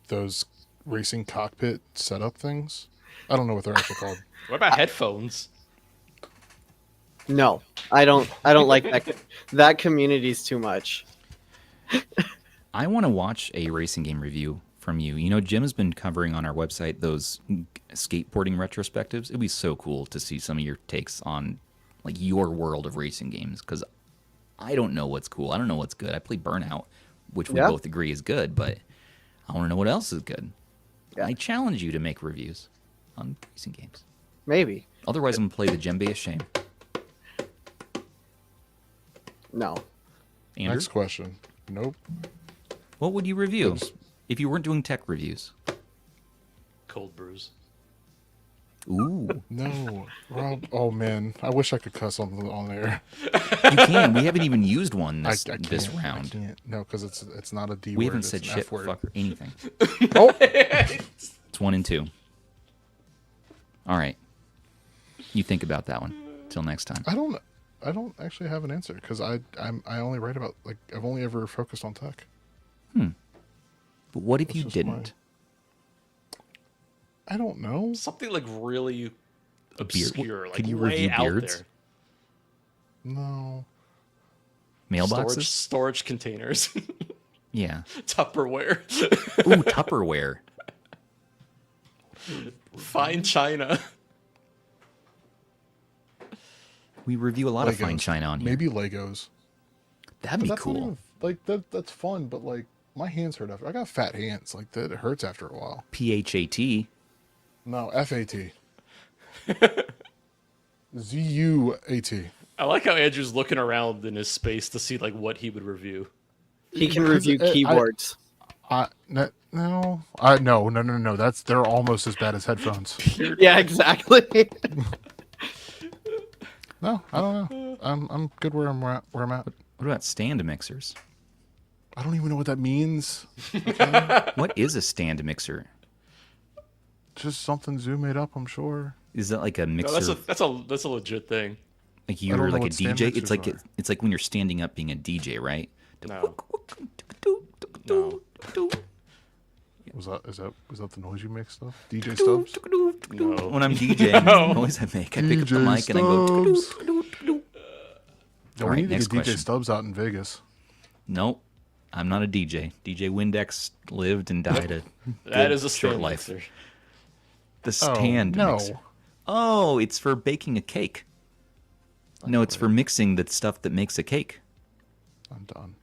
those racing cockpit setup things. I don't know what they're actually called. What about headphones? No, I don't like that. That community's too much. I want to watch a racing game review from you. You know, Jim has been covering on our website those skateboarding retrospectives. It'd be so cool to see some of your takes on like your world of racing games, because I don't know what's cool. I don't know what's good. I play Burnout, which we both agree is good, but I want to know what else is good. Yeah. I challenge you to make reviews on racing games. Maybe. Otherwise, I'm going to play the Djembe of Shame. No. Andrew, Next question. Nope. what would you review if you weren't doing tech reviews? Cold brews. Ooh. No. Rob. Oh man, I wish I could cuss on there. You can. We haven't even used one this I this can't. round. I can't. No, because it's not a D word. We haven't it's said an shit, F word. fuck, or anything. Oh. It's 1 and 2. All right. You think about that one. Till next time. I don't actually have an answer because I only write about like I've only ever focused on tech. But what if That's you just didn't? I don't know. Something like really obscure. Like Could you way review out beards? there. No. Mailboxes? Storage containers. Yeah. Tupperware. Ooh, Tupperware. Fine china. We review a lot of fine Legos. china on here. Maybe Legos. That'd But be that's not cool. even, like that's fun, but like my hands hurt after. I got fat hands. Like that it hurts after a while. PHAT. No, FAT. ZUAT. I like how Andrew's looking around in his space to see like what he would review. He can review keyboards. No. They're almost as bad as headphones. Yeah, exactly. No, I don't know. I'm good where I'm at. What about stand mixers? I don't even know what that means. What is a stand mixer? Just something Zoo made up, I'm sure. Is that like a No, mixer? that's a legit thing. Like I you're don't know like a what stand DJ? mixers are. It's like when you're standing up being a DJ, right? No. No. Was that the noise you make stuff? DJ Stubbs? No. When I'm DJing, No. the noise I make. I pick up the mic and I go. No, All we right, need to next get DJ question. Stubbs out in Vegas. Nope, I'm not a DJ. DJ Windex lived and died a That good is a short stand life. mixer. The stand no. mixer. Oh, it's for baking a cake. No, it's for mixing the stuff that makes a cake. I'm done.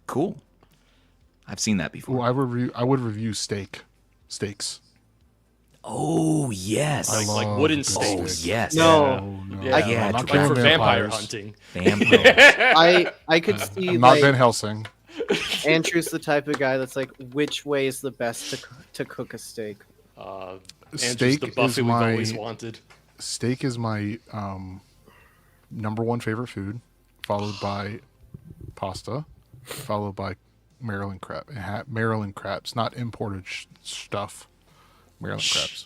Cool. I've seen that Ooh, before. I would review steaks. Oh yes. Like wooden good steaks. Oh yes. No. Yeah, Yeah, not like killing for vampire vampires. hunting. Vampires. I could see I'm not like Van Helsing. Andrew's the type of guy that's like, which way is the best to cook a steak? Andrew's Steak the Buffy is we've always wanted. Steak is my number one favorite food, followed by pasta, followed by Maryland crab. Maryland crabs, not imported stuff. Maryland crabs.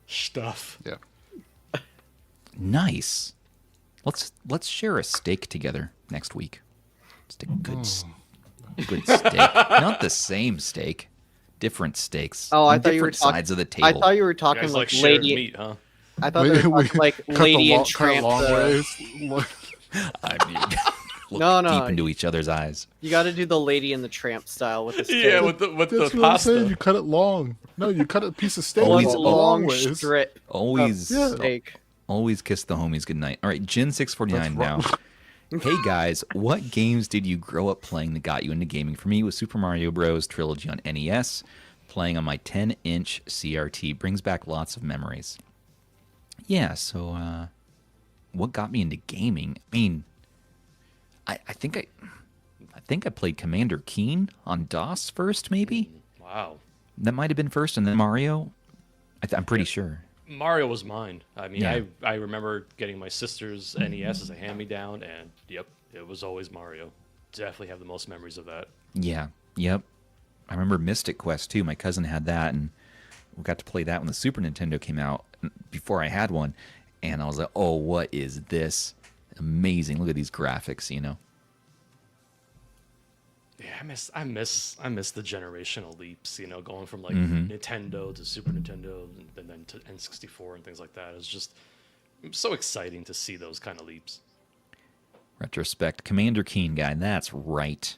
Stuff. Yeah. Nice. Let's share a steak together next week. Let's take a good Good steak. Not the same steak. Different steaks. Oh, on I thought you were different sides of the table. I thought you were You talking guys like shared lady. meat, huh? I thought they were talking like lady and cut tramp. long ways. I mean, look No. deep into each other's eyes. You got to do the lady and the tramp style with the steak. Yeah, with the That's pasta. what I'm saying. You cut it long. No, you cut a piece of steak Always One a long ways. strip Always, of steak. always kiss the homies goodnight. All right, Jin649 That's now. wrong. Hey guys, what games did you grow up playing that got you into gaming? For me, it was Super Mario Bros. Trilogy on NES. Playing on my 10-inch CRT brings back lots of memories. Yeah, so what got me into gaming? I mean, I think I played Commander Keen on DOS first, maybe. Wow. That might have been first, and then Mario. I'm pretty sure. Mario was mine. I mean, Yeah. I remember getting my sister's NES as a hand-me-down, and yep, it was always Mario. Definitely have the most memories of that. Yeah, yep. I remember Mystic Quest too. My cousin had that, and we got to play that when the Super Nintendo came out before I had one. And I was like, oh, what is this? Amazing. Look at these graphics, you know. Yeah, I miss the generational leaps, you know, going from like Nintendo to Super Nintendo and then to N64 and things like that. It's just so exciting to see those kind of leaps. Retrospect. Commander Keen guy. That's right.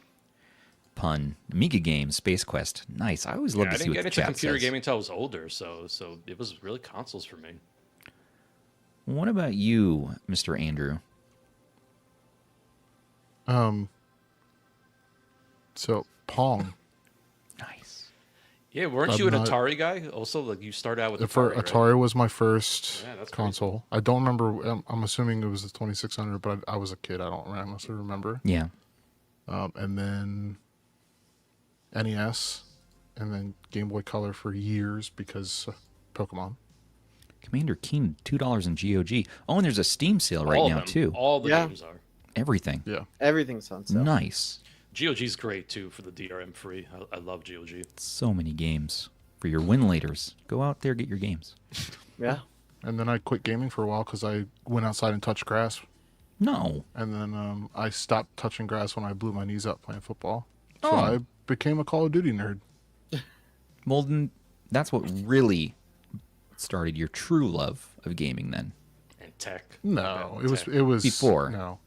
Pun. Amiga game. Space Quest. Nice. I always love Yeah, to I see didn't what get the into chat computer says. gaming until I was older, so it was really consoles for me. What about you, Mr. Andrew? So Pong. Nice. Yeah, weren't I'm you an not- Atari guy? Also, like you started out with Atari. For right? Atari was my first Yeah, that's console. I don't remember. I'm assuming it was the 2600, but I was a kid. I don't honestly remember. Yeah. And then NES, and then Game Boy Color for years because Pokemon. Commander Keen, $2 in GOG. Oh, and there's a Steam sale right All of now, them. too. All the Yeah. games are. Everything. Yeah. Everything's on sale. Nice. GOG's great too for the DRM free. I love GOG. So many games. For your win laters. Go out there, get your games. Yeah. And then I quit gaming for a while because I went outside and touched grass. No. And then I stopped touching grass when I blew my knees up playing football. So Oh. I became a Call of Duty nerd. Molden, that's what really started your true love of gaming then. And tech. No, Yeah, it was Before. No,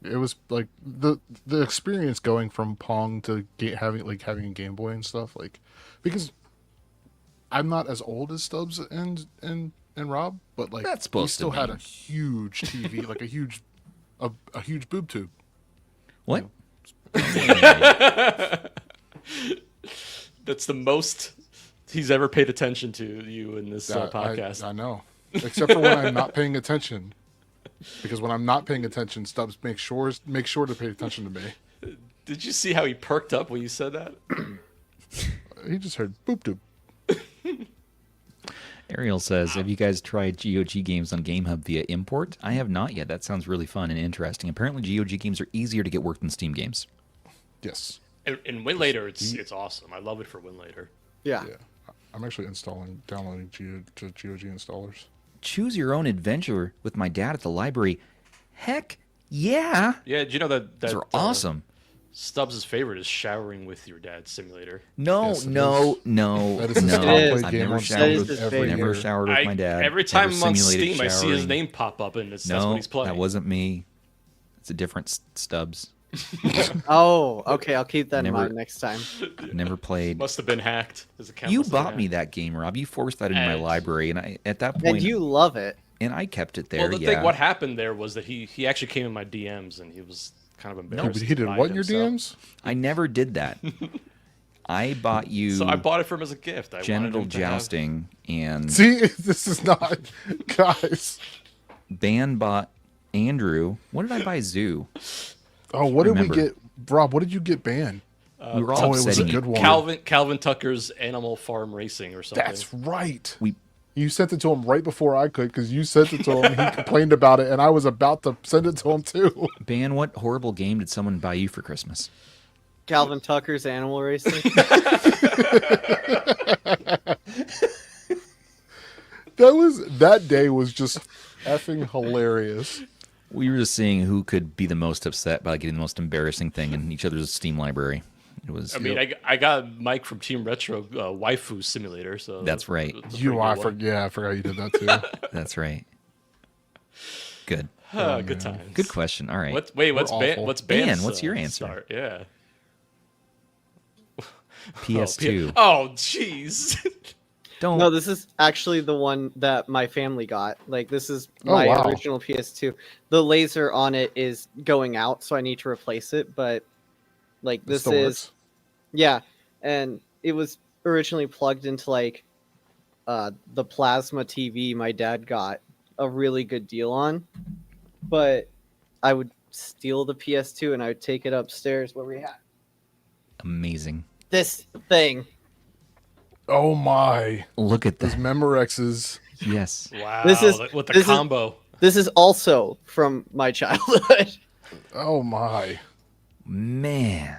it was like the experience going from Pong to having a Game Boy and stuff, like, because I'm not as old as Stubbs and Rob, but like That's we supposed to still had be. a huge TV, like a huge boob tube. What? That's the most he's ever paid attention to you in this podcast. I know, except for when I'm not paying attention. Because when I'm not paying attention, Stubbs make sure to pay attention to me. Did you see how he perked up when you said that? He just heard boop doop. Ariel says, have you guys tried GOG games on GameHub via import? I have not yet. That sounds really fun and interesting. Apparently GOG games are easier to get work than Steam games. Yes. And Winlater, it's awesome. I love it for Winlater. Yeah. Yeah. I'm actually downloading GOG installers. Choose your own adventure with my dad at the library. Heck yeah. Yeah, do you know that Those are awesome. Stubbs' favorite is showering with your dad simulator. No, Yes, it no, is. no, That is his no. top-played I've game never on showered That is with his every favorite. never year. showered with my dad. Every time Never I'm on simulated Steam, I see his showering. name pop up, and that's No, what he's playing. that wasn't me. It's a different Stubbs. Oh, okay. I'll keep that Never- in mind next time. I've never played. Must have been hacked. His account You must have been bought me hacked. that game, Rob. You forced that into my And- library, and I at that And point, you love it. and I kept it there. Well, the yeah. thing, what happened there was that he actually came in my DMs, and he was kind of No, embarrassed. but he to did buy what it in your himself. DMs? I never did that. I bought you So I bought it for him as a gift. I wanted genital him to have- jousting, and See, this is not, guys. Ban bought Andrew. What did I buy Zoo? Oh, what did we Remember. get, Rob? What did you get banned? We were all Oh, it was a upsetting good you. one. Calvin Tucker's Animal Farm Racing or something. That's right. We You sent it to him right before I could because you sent it to him. And he complained about it, and I was about to send it to him too. Ban, what horrible game did someone buy you for Christmas? Calvin Tucker's Animal Racing. That day was just effing hilarious. We were just seeing who could be the most upset by getting the most embarrassing thing in each other's Steam library. It was. I mean, I got Mike from Team Retro Waifu Simulator, so That's right. I forgot you did that too. That's right. Good. Good times. Good question. All right. What's Dan, Ban's, what's your answer? Start? Yeah. PS2. Oh, jeez. Don't. No, this is actually the one that my family got. Like, this is my original PS2. The laser on it is going out, so I need to replace it. But like, this is, yeah, and it was originally plugged into like the plasma TV my dad got a really good deal on. But I would steal the PS2 and I would take it upstairs where we had Amazing. this thing. Oh my! Look at Those that. Memorexes. Yes. Wow. This is- with the this is- combo. This is also from my childhood. Oh my! Man.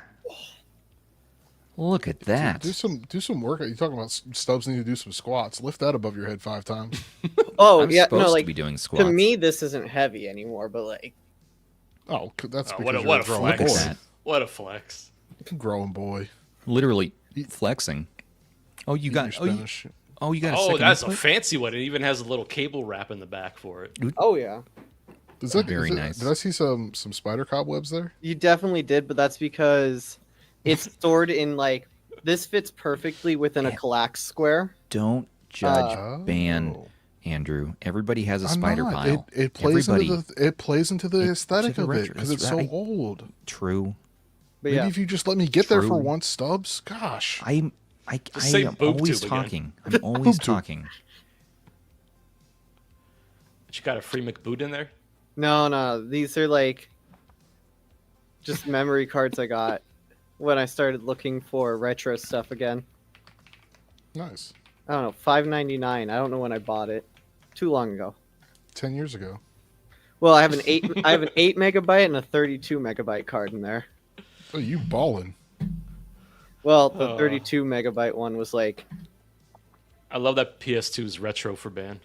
Look at that. Do some work. You talking about Stubbs need to do some squats? Lift that above your head 5 times. Oh I'm yeah, supposed no, to like be doing squats. to me this isn't heavy anymore, but like Oh, that's because What a you're a growing flex. Look boy. at that. What a flex. Growing boy. Literally flexing. Oh, you Eat got. your Spanish. Oh, you got. A Oh, second that's a input? fancy one. It even has a little cable wrap in the back for it. oh yeah. Very nice. Did I see some spider cobwebs there? You definitely did, but that's because it's stored in like this fits perfectly within a Kallax square. Don't judge Oh. Ban, Andrew. Everybody has a I'm spider not. pile. It plays Everybody. into the aesthetic the of it retro- because that's it's so right. old. True. But Maybe yeah, if you just let me get there for True. once, Stubbs. Gosh. I say am boob always tube again. talking. I'm always Boob tube. talking. But you got a free McBoot in there? no, these are like just memory cards I got when I started looking for retro stuff again. Nice. I don't know, $5.99. I don't know when I bought it. Too long ago. 10 years ago. Well, I have an 8 megabyte and a 32 megabyte card in there. Oh, you ballin'. Well, the 32 megabyte one was like I love that PS2 is retro for Ban.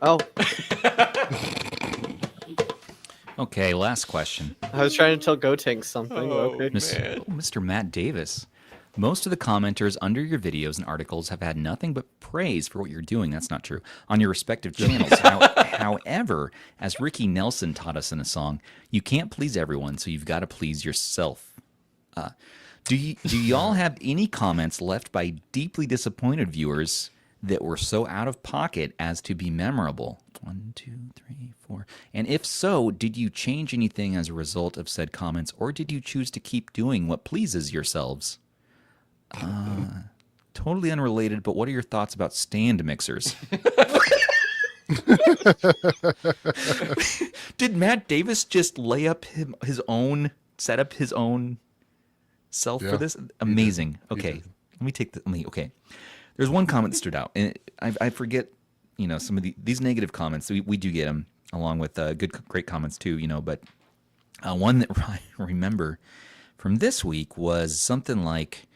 oh, Okay, last question. I was trying to tell GOTX something. Oh, Okay. man. Mr. Matt Davis. Most of the commenters under your videos and articles have had nothing but praise for what you're doing. That's not true. On your respective channels. However, as Ricky Nelson taught us in a song, you can't please everyone, so you've got to please yourself. Do y'all have any comments left by deeply disappointed viewers that were so out of pocket as to be memorable? 1, 2, 3, 4. And if so, did you change anything as a result of said comments, or did you choose to keep doing what pleases yourselves? Totally unrelated, but what are your thoughts about stand mixers? Did Matt Davis just lay up set up his own self Yeah, for this? Amazing. Okay, let me take okay. There's one comment that stood out, and I forget, some of these negative comments. We do get them along with great comments too, but one that I remember from this week was something like,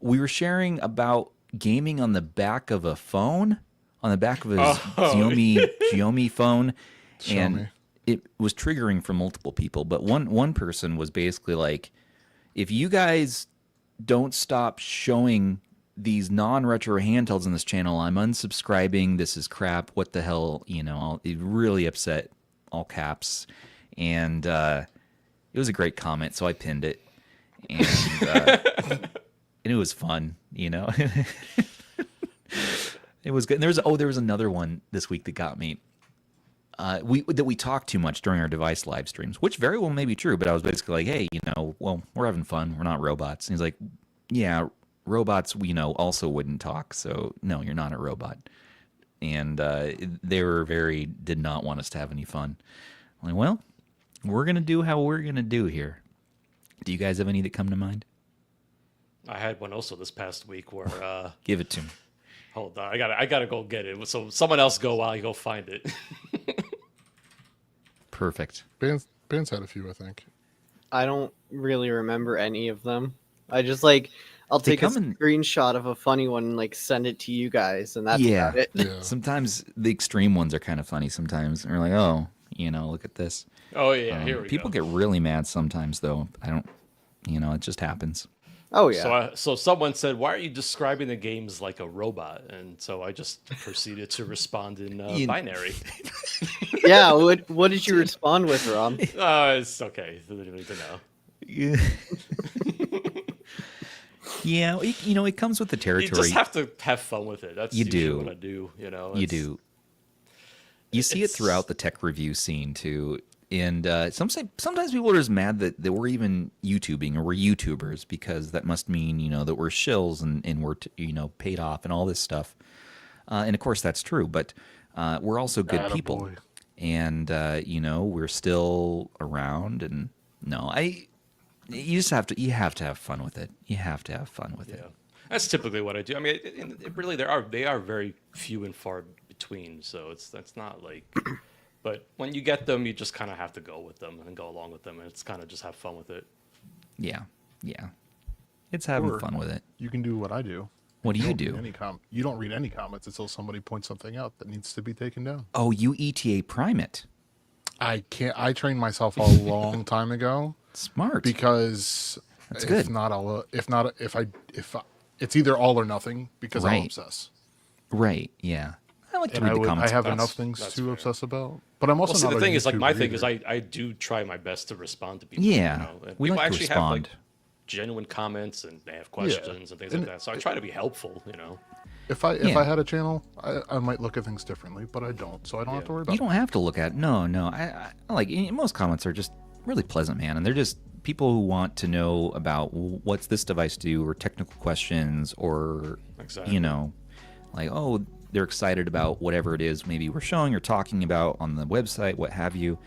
we were sharing about gaming on the back of a phone, on the back of his Xiaomi phone, and it was triggering for multiple people. But one person was basically like, if you guys don't stop showing these non-retro handhelds on this channel, I'm unsubscribing. This is crap. What the hell? It really upset, all caps. And it was a great comment, so I pinned it. And and it was fun, It was good. And there was another one this week that got me. We talk too much during our device live streams, which very well may be true. But I was basically like, hey, well, we're having fun. We're not robots. And he's like, yeah, robots, also wouldn't talk. So no, you're not a robot. And they did not want us to have any fun. I'm like, well, we're gonna do how we're gonna do here. Do you guys have any that come to mind? I had one also this past week where Give it to me. hold on, I gotta go get it. So someone else go while you go find it. Perfect. Ben's had a few, I think. I don't really remember any of them. I'll They take a come in- screenshot of a funny one and like send it to you guys, and that's Yeah. about it. Yeah. Sometimes the extreme ones are kind of funny sometimes. And we're like, oh, look at this. Oh yeah, here we People go. get really mad sometimes, though. I don't, it just happens. Oh yeah. So someone said, "Why are you describing the games like a robot?" And so I just proceeded to respond in binary. Yeah. What did you respond with, Rob? It's okay. They don't need to know. Yeah. Yeah, it comes with the You territory. just have to have fun with it. That's You usually do. what I do. You do. You see it throughout the tech review scene too, and sometimes people are just mad that we're even YouTubing or we're YouTubers because that must mean that we're shills and we're paid off and all this stuff. And of course that's true, but we're also good people, Attaboy. and we're still around. And you have to have fun with it. You have to have fun with it. Yeah, that's typically what I do. I mean, it really they are very few and far between. So that's not like, but when you get them, you just kind of have to go with them and go along with them, and it's kind of just have fun with it. Yeah, it's having Or fun with it. You can do what I do. What do you don't do? read you don't read any comments until somebody points something out that needs to be taken down. Oh, you ETA prime it. I can't. I trained myself a long time ago Smart. because That's if good. if it's either all or nothing because I'll Right. obsess. Right. Yeah. I like to And read the comments. I have That's- enough things that's to fair. obsess about. But I'm also Well, see, not the a thing is, like, YouTube my thing is, reader. I do try my best to respond to people. Yeah, and we people like to actually have like respond. genuine comments and they have questions and things And like that. So I try to be helpful. If I Yeah. had a channel, I might look at things differently, but I don't, so I don't have to worry about You don't have to look at it. No. I like most comments are just really pleasant, man, and they're just people who want to know about what's this device do or technical questions or Exactly. like they're excited about whatever it is maybe we're showing or talking about on the website, what have you.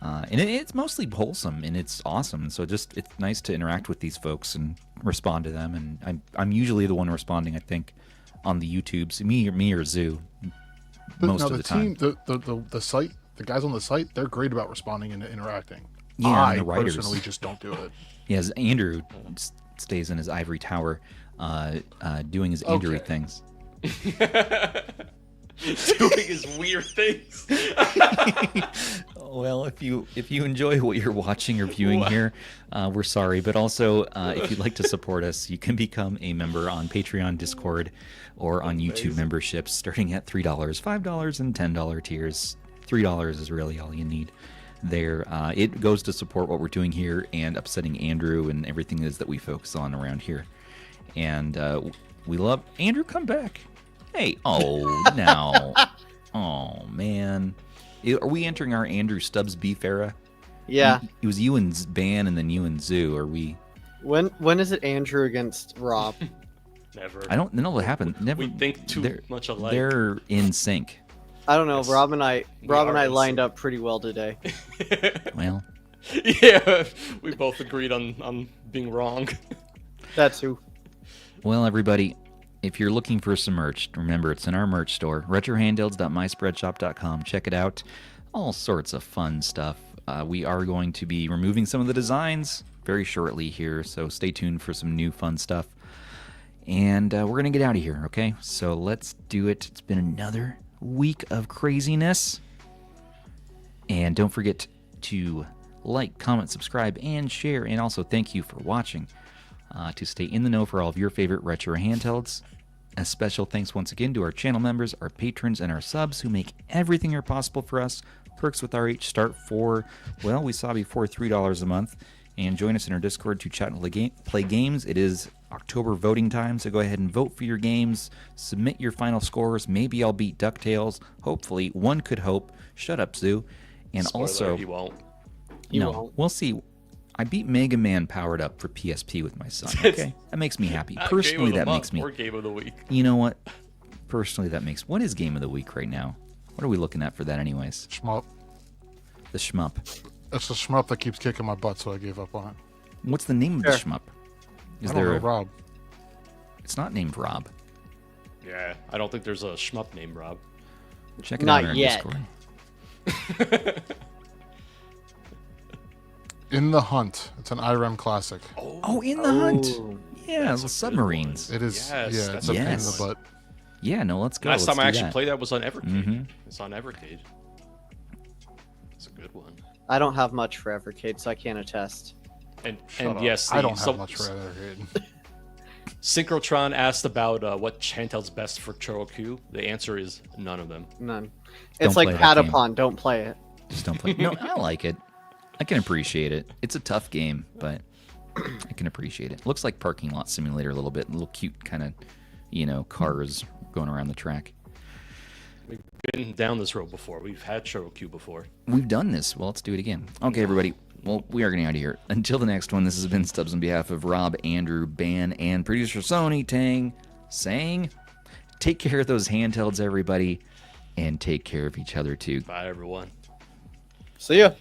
And it's mostly wholesome and it's awesome. So it's nice to interact with these folks and respond to them. And I'm usually the one responding, I think, on the YouTubes. Me or Zoo, most now, of the team, time. the site, the guys on the site, they're great about responding and interacting. Yeah, I and the writers. personally just don't do it. Yes, Andrew stays in his ivory tower, doing his Andrewy Okay. things. Doing his weird things. Well, if you enjoy what you're watching or viewing here, we're sorry. But also, if you'd like to support us, you can become a member on Patreon, Discord, or on YouTube memberships, starting at $3, $5, and $10 tiers. $3 is really all you need. There, it goes to support what we're doing here and upsetting Andrew and everything is that we focus on around here. And we love Andrew. Come back. Hey, no. Oh man. Are we entering our Andrew Stubbs beef era? Yeah. It was you and Ban and then you and Zoo. Are we? When is it Andrew against Rob? Never. I don't know what happened. Never. We think too they're- much alike. They're in sync. I don't know. Yes. Rob and I are lined insane. up pretty well today. Well, Yeah, we both agreed on being wrong. That's who. well, everybody. If you're looking for some merch, remember it's in our merch store, retrohandhelds.myspreadshop.com. Check it out. All sorts of fun stuff. We are going to be removing some of the designs very shortly here, so stay tuned for some new fun stuff. And we're going to get out of here, okay? So let's do it. It's been another week of craziness. And don't forget to like, comment, subscribe, and share. And also thank you for watching. To stay in the know for all of your favorite retro handhelds. A special thanks once again to our channel members, our patrons, and our subs who make everything here possible for us. Perks with RH start for, well, we saw before $3 a month. And join us in our Discord to chat and play games. It is October voting time, so go ahead and vote for your games. Submit your final scores. Maybe I'll beat DuckTales. Hopefully, one could hope. Shut up, Zoo. And Spoiler, also, he won't. no, won't. we'll see. I beat Mega Man powered up for PSP with my son. Okay, that makes me happy. Not Personally, game of the that month makes me. or game of the week. You know what? Personally, that makes. What is game of the week right now? What are we looking at for that, anyways? Shmup. The shmup. It's the shmup that keeps kicking my butt, so I gave up on it. What's the name of the Sure. shmup? Is I don't there? know, A, Rob. it's not named Rob. Yeah, I don't think there's a shmup named Rob. Check it Not out on our yet. Discord. In the Hunt. It's an IREM classic. Oh, In the Hunt. Yeah, the submarines. It is. Yes, yeah, it's a pain in the butt. Yeah, no, let's go. Last Let's time I do actually that. played that was on Evercade. It's on Evercade. It's a good one. I don't have much for Evercade, so I can't attest. And Shut up. yes, I don't have much for Evercade. Synchrotron asked about what handheld's best for Chorokyu. The answer is none of them. None. Don't It's like play that game. Patapon. Don't play it. Just don't play. No, I like it. I can appreciate it. It's a tough game, but I can appreciate it. Looks like Parking Lot Simulator a little bit. A little cute kind of, cars going around the track. We've been down this road before. We've had Chorokyu before. We've done this. Well, let's do it again. Okay, everybody. Well, we are getting out of here. Until the next one, this has been Stubbs on behalf of Rob, Andrew, Ben, and producer Sony Tang saying, take care of those handhelds, everybody, and take care of each other, too. Bye, everyone. See ya.